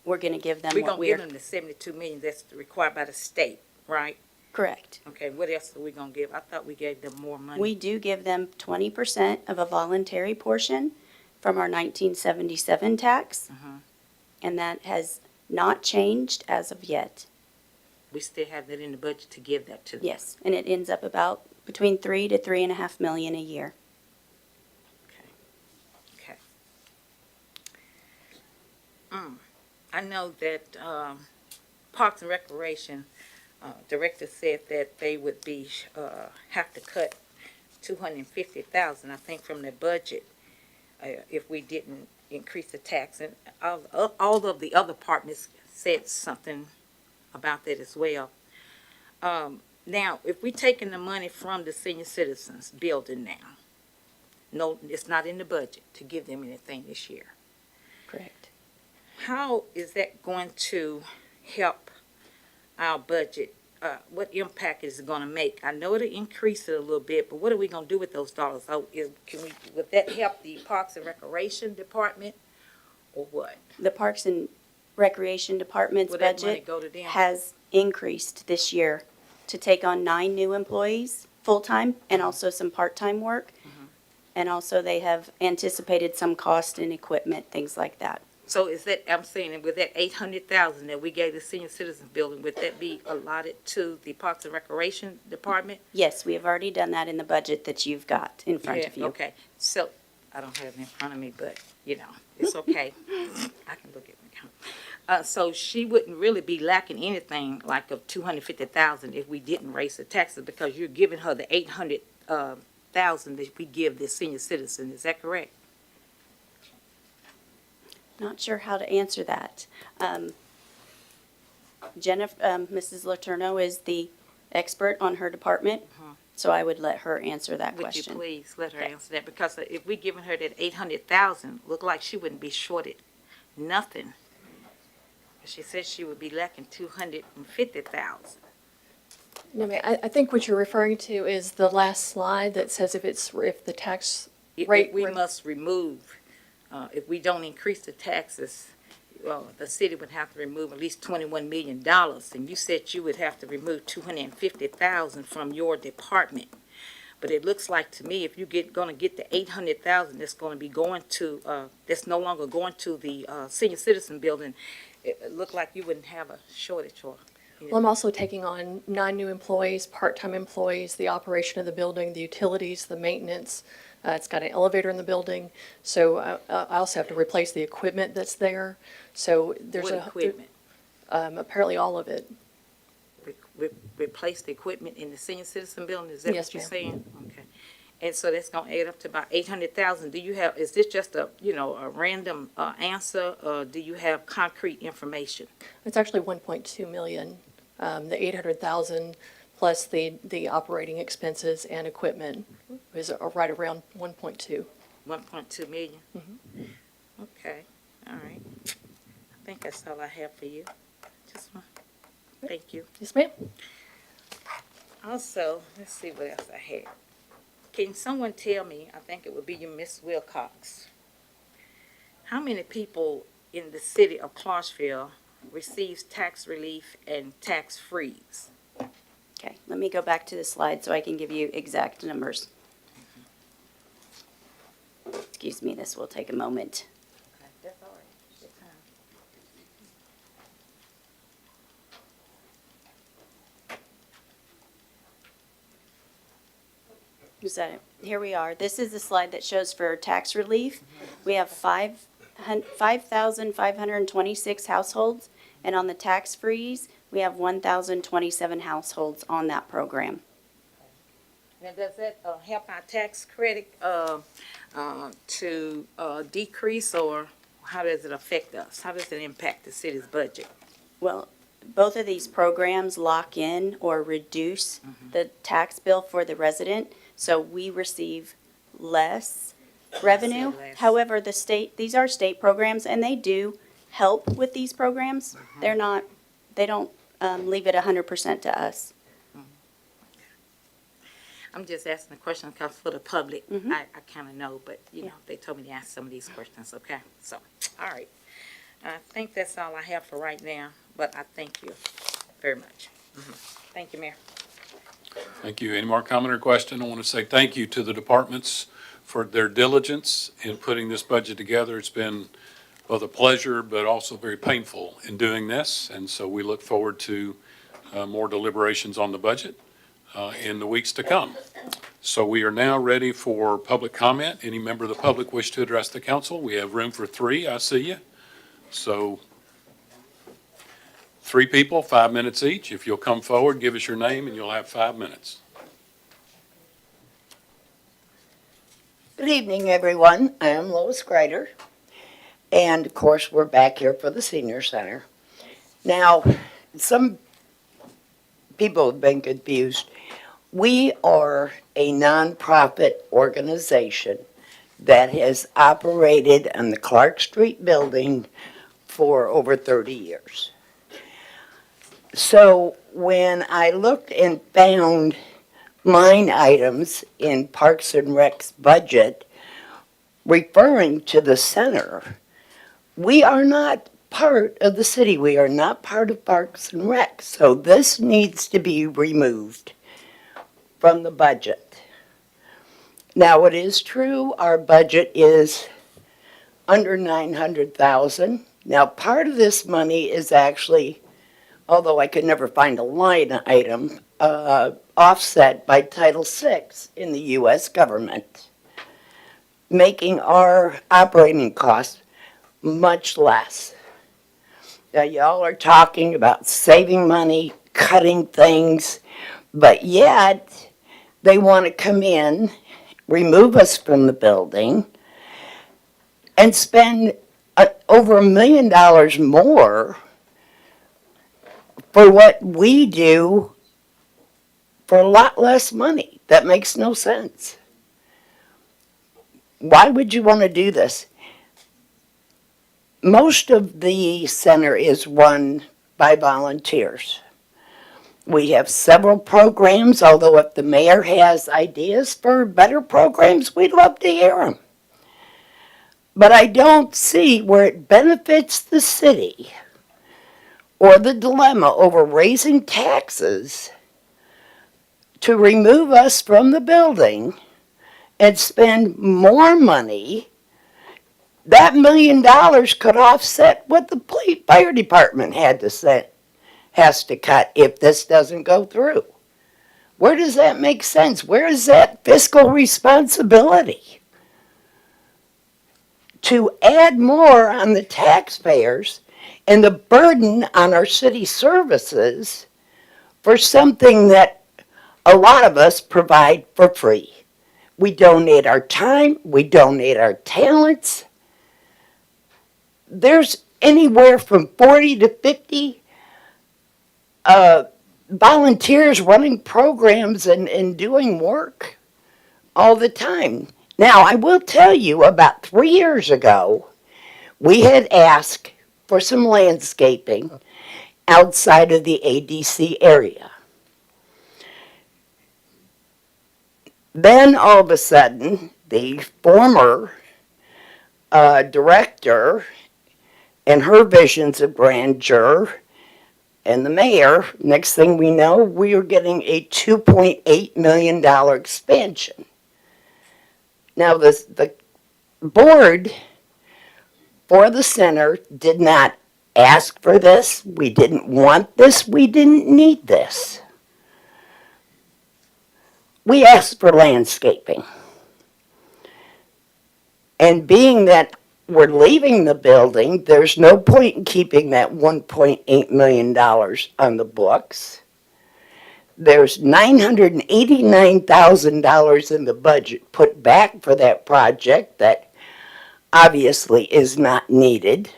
We're going to give them We're what going to we're... give them the 72 million that's required by the state, right? Correct. Okay, what else are we going to give? I thought we gave them more money. We do give them 20% of a voluntary portion from our 1977 tax, and that has not changed as of yet. We still have that in the budget to give that to them. Yes, and it ends up about between 3 to 3.5 million a year. Okay. I know that Parks and Recreation director said that they would be have to cut 250,000, I think, from their budget if we didn't increase the tax. And all of the other departments said something about that as well. Now, if we're taking the money from the senior citizens building now, no, it's not in the budget to give them anything this year. Correct. How is that going to help our budget? What impact is it going to make? I know it'll increase it a little bit, but what are we going to do with those dollars? Would that help the Parks and Recreation Department, or what? The Parks and Recreation Department's Will that money budget go to them? has increased this year to take on 9 new employees, full-time, and also some part-time work. And also they have anticipated some cost in equipment, things like that. So is that, I'm saying, with that 800,000 that we gave the senior citizens building, would that be allotted to the Parks and Recreation Department? Yes, we have already done that in the budget that you've got in front Yeah, of you. okay. So, I don't have it in front of me, but, you know, it's okay. I can look at it. So she wouldn't really be lacking anything like of 250,000 if we didn't raise the taxes, because you're giving her the 800,000 that we give the senior citizen. Is that correct? Not sure how to answer that. Jennifer, Mrs. Letourneau is the expert on her department, So I would let her answer that Would you question. please let her Okay. answer that? Because if we giving her that 800,000, look like she wouldn't be shorted nothing. She said she would be lacking 250,000. No, ma'am, I think what you're referring to is the last slide that says if the tax rate. If we must remove, if we don't increase the taxes, well, the city would have to remove at least $21 million. And you said you would have to remove 250,000 from your department. But it looks like to me, if you gonna get the 800,000 that's gonna be going to, that's no longer going to the, senior citizen building, it looked like you wouldn't have a shortage or. Well, I'm also taking on 9 new employees, part-time employees, the operation of the building, the utilities, the maintenance. It's got an elevator in the building, so I also have to replace the equipment that's there. So there's What equipment? apparently all of it. Replace the equipment in the senior citizen building, is that Yes, what you're ma'am. saying? Okay. And so that's gonna add up to about 800,000. Do you have, is this just a, a random, answer, or do you have concrete information? It's actually 1.2 million. The 800,000 plus the operating expenses and equipment is right around 1.2. 1.2 million? Okay, all right. I think that's all I have for you. Thank you. Yes, ma'am. Also, let's see what else I had. Can someone tell me, I think it would be you, Miss Wilcox, how many people in the city of Clarksville receives tax relief and tax freeze? Okay, let me go back to the slide so I can give you exact numbers. Excuse me, this will take a moment. That's all right. Take time. Is that it? Here we are. This is the slide that shows for tax relief. We have 5,526 households, and on the tax freeze, we have 1,027 households on that program. Now, does that help our tax credit to decrease, or how does it affect us? How does it impact the city's budget? Well, both of these programs lock in or reduce the tax bill for the resident, so we receive less revenue. less. However, these are state programs, and they do help with these programs. They don't leave it 100% to us. I'm just asking the question because for the public, Mhm. I kind of know, but, Yeah. they told me to ask some of these questions, okay? So, all right. I think that's all I have for right now, but I thank you very much. Thank you, Mayor. Thank you. Any more comment or question? I want to say thank you to the departments for their diligence in putting this budget together. It's been both a pleasure, but also very painful in doing this. And so we look forward to more deliberations on the budget in the weeks to come. So we are now ready for public comment. Any member of the public wish to address the council? We have room for 3. I see you. So 3 people, 5 minutes each. If you'll come forward, give us your name, and you'll have 5 minutes. Good evening, everyone. I am Lois Grader. And of course, we're back here for the Senior Center. Now, some people have been confused. We are a nonprofit organization that has operated in the Clark Street building for over 30 years. So when I looked and found line items in Parks and Rec's budget referring to the center, we are not part of the city. We are not part of Parks and Rec. So this needs to be removed from the budget. Now, it is true our budget is under 900,000. Now, part of this money is actually, although I could never find a line item, offset by Title VI in the U.S. government, making our operating costs much less. Now, y'all are talking about saving money, cutting things, but yet they want to come in, remove us from the building, and spend over $1 million more for what we do for a lot less money. That makes no sense. Why would you want to do this? Most of the center is run by volunteers. We have several programs, although if the mayor has ideas for better programs, we'd love to hear them. But I don't see where it benefits the city or the dilemma over raising taxes to remove us from the building and spend more money. That $1 million could offset what the fire department has to cut if this doesn't go through. Where does that make sense? Where is that fiscal responsibility? To add more on the taxpayers and the burden on our city services for something that a lot of us provide for free. We donate our time, we donate our talents. There's anywhere from 40 to 50 volunteers running programs and doing work all the time. Now, I will tell you, about 3 years ago, we had asked for some landscaping outside of the ADC area. Then, all of a sudden, the former director and her visions of grandeur and the mayor, next thing we know, we are getting a $2.8 million expansion. Now, the board for the center did not ask for this. We didn't want this. We didn't need this. We asked for landscaping. And being that we're leaving the building, there's no point in keeping that $1.8 million on the books. There's $989,000 in the budget put back for that project that obviously is not needed.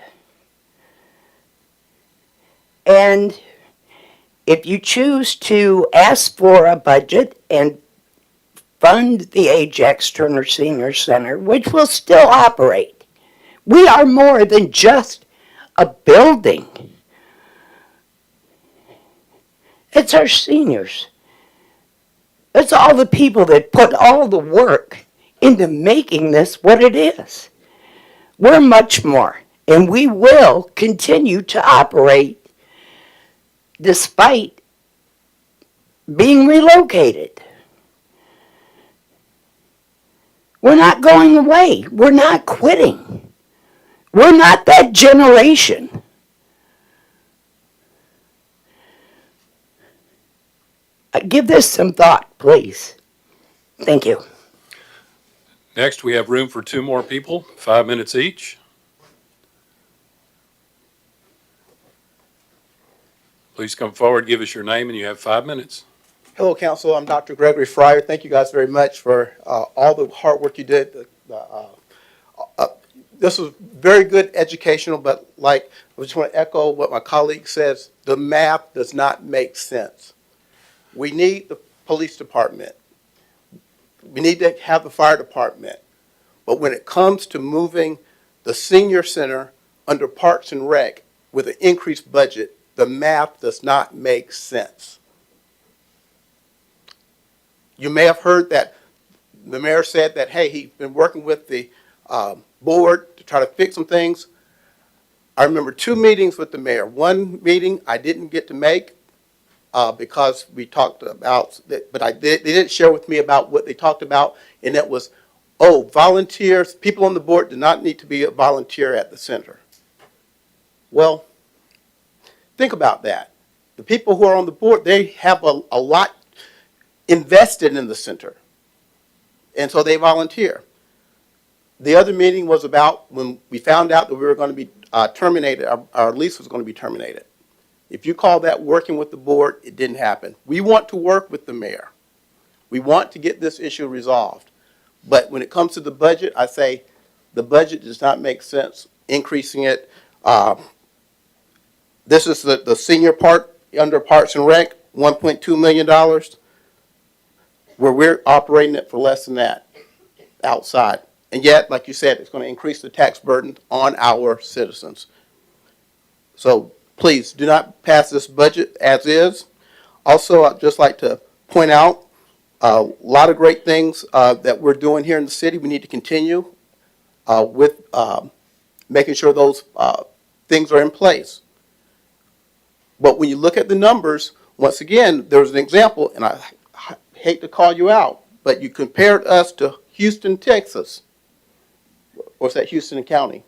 And if you choose to ask for a budget and fund the Ajax Turner Senior Center, which will still operate, we are more than just a building. It's our seniors. It's all the people that put all the work into making this what it is. We're much more, and we will continue to operate despite being relocated. We're not going away. We're not quitting. We're not that generation. Give this some thought, please. Thank you. Next, we have room for 2 more people, 5 minutes each. Please come forward, give us your name, and you have 5 minutes. Hello, Council. I'm Dr. Gregory Fryer. Thank you guys very much for all the hard work you did. This was very good educational, but like, I just want to echo what my colleague says, the math does not make sense. We need the police department. We need to have the fire department. But when it comes to moving the senior center under Parks and Rec with an increased budget, the math does not make sense. You may have heard that the mayor said that, hey, he's been working with the board to try to fix some things. I remember 2 meetings with the mayor. One meeting I didn't get to make because we talked about, but they did share with me about what they talked about, and that was, oh, volunteers, people on the board do not need to be a volunteer at the center. Well, think about that. The people who are on the board, they have a lot invested in the center, and so they volunteer. The other meeting was about when we found out that we were going to be terminated, our lease was going to be terminated. If you call that working with the board, it didn't happen. We want to work with the mayor. We want to get this issue resolved. But when it comes to the budget, I say the budget does not make sense, increasing it. This is the senior part under Parks and Rec, $1.2 million. where we're operating it for less than that outside. And yet, like you said, it's going to increase the tax burden on our citizens. So please do not pass this budget as is. Also, I'd just like to point out a lot of great things that we're doing here in the city. We need to continue with making sure those things are in place. But when you look at the numbers, once again, there's an example, and I hate to call you out, but you compared us to Houston, Texas. Or is that Houston County?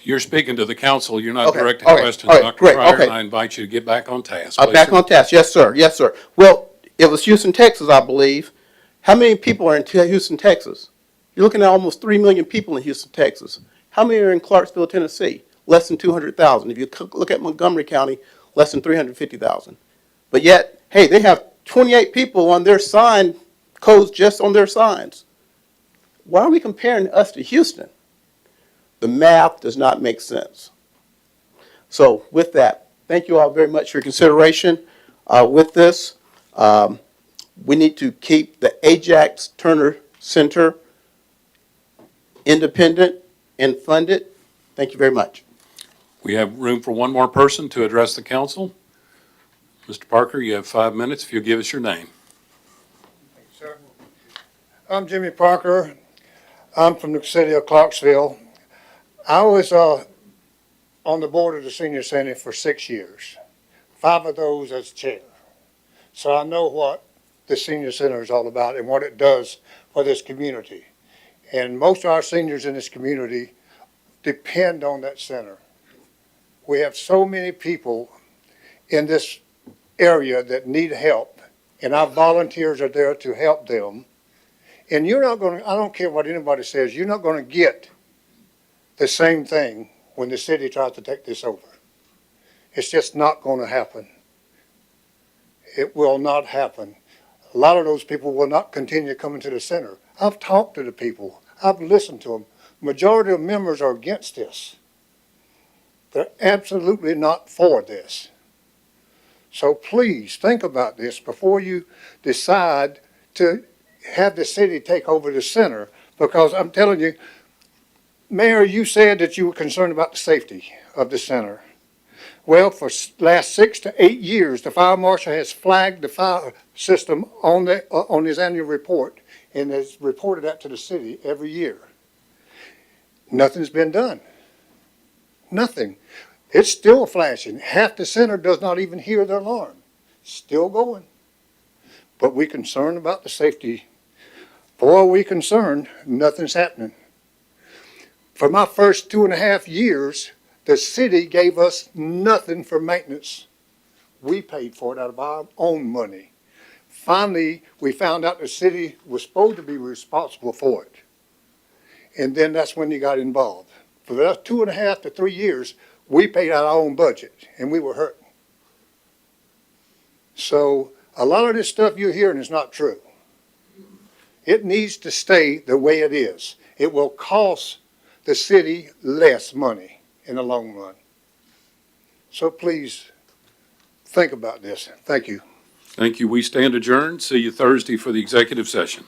You're speaking to the council, you're not Okay, directing okay, questions, all right, Dr. great, Fryer, okay. and I invite you to get back on task. Back on task, yes, sir, yes, sir. Well, it was Houston, Texas, I believe. How many people are in Houston, Texas? You're looking at almost 3 million people in Houston, Texas. How many are in Clarksville, Tennessee? Less than 200,000. If you look at Montgomery County, less than 350,000. But yet, hey, they have 28 people on their sign codes just on their signs. Why are we comparing us to Houston? The math does not make sense. So with that, thank you all very much for your consideration with this. We need to keep the Ajax Turner Center independent and funded. Thank you very much. We have room for one more person to address the council. Mr. Parker, you have 5 minutes if you'll give us your name. Sir. I'm Jimmy Parker. I'm from the city of Clarksville. I was on the board of the senior center for 6 years, 5 of those as chair. So I know what the senior center is all about and what it does for this community. And most of our seniors in this community depend on that center. We have so many people in this area that need help, and our volunteers are there to help them. And you're not going to, I don't care what anybody says, you're not going to get the same thing when the city tries to take this over. It's just not going to happen. It will not happen. A lot of those people will not continue coming to the center. I've talked to the people. I've listened to them. Majority of members are against this. They're absolutely not for this. So please think about this before you decide to have the city take over the center, because I'm telling you, Mayor, you said that you were concerned about the safety of the center. Well, for last 6 to 8 years, the fire marshal has flagged the fire system on his annual report and has reported that to the city every year. Nothing's been done. Nothing. It's still flashing. Half the center does not even hear the alarm. Still going. But we're concerned about the safety. Boy, we're concerned, nothing's happening. For my first 2.5 years, the city gave us nothing for maintenance. We paid for it out of our own money. Finally, we found out the city was supposed to be responsible for it. And then that's when you got involved. For the last 2.5 to 3 years, we paid out our own budget, and we were hurting. So a lot of this stuff you're hearing is not true. It needs to stay the way it is. It will cost the city less money in the long run. So please think about this. Thank you. Thank you. We stand adjourned. See you Thursday for the executive session.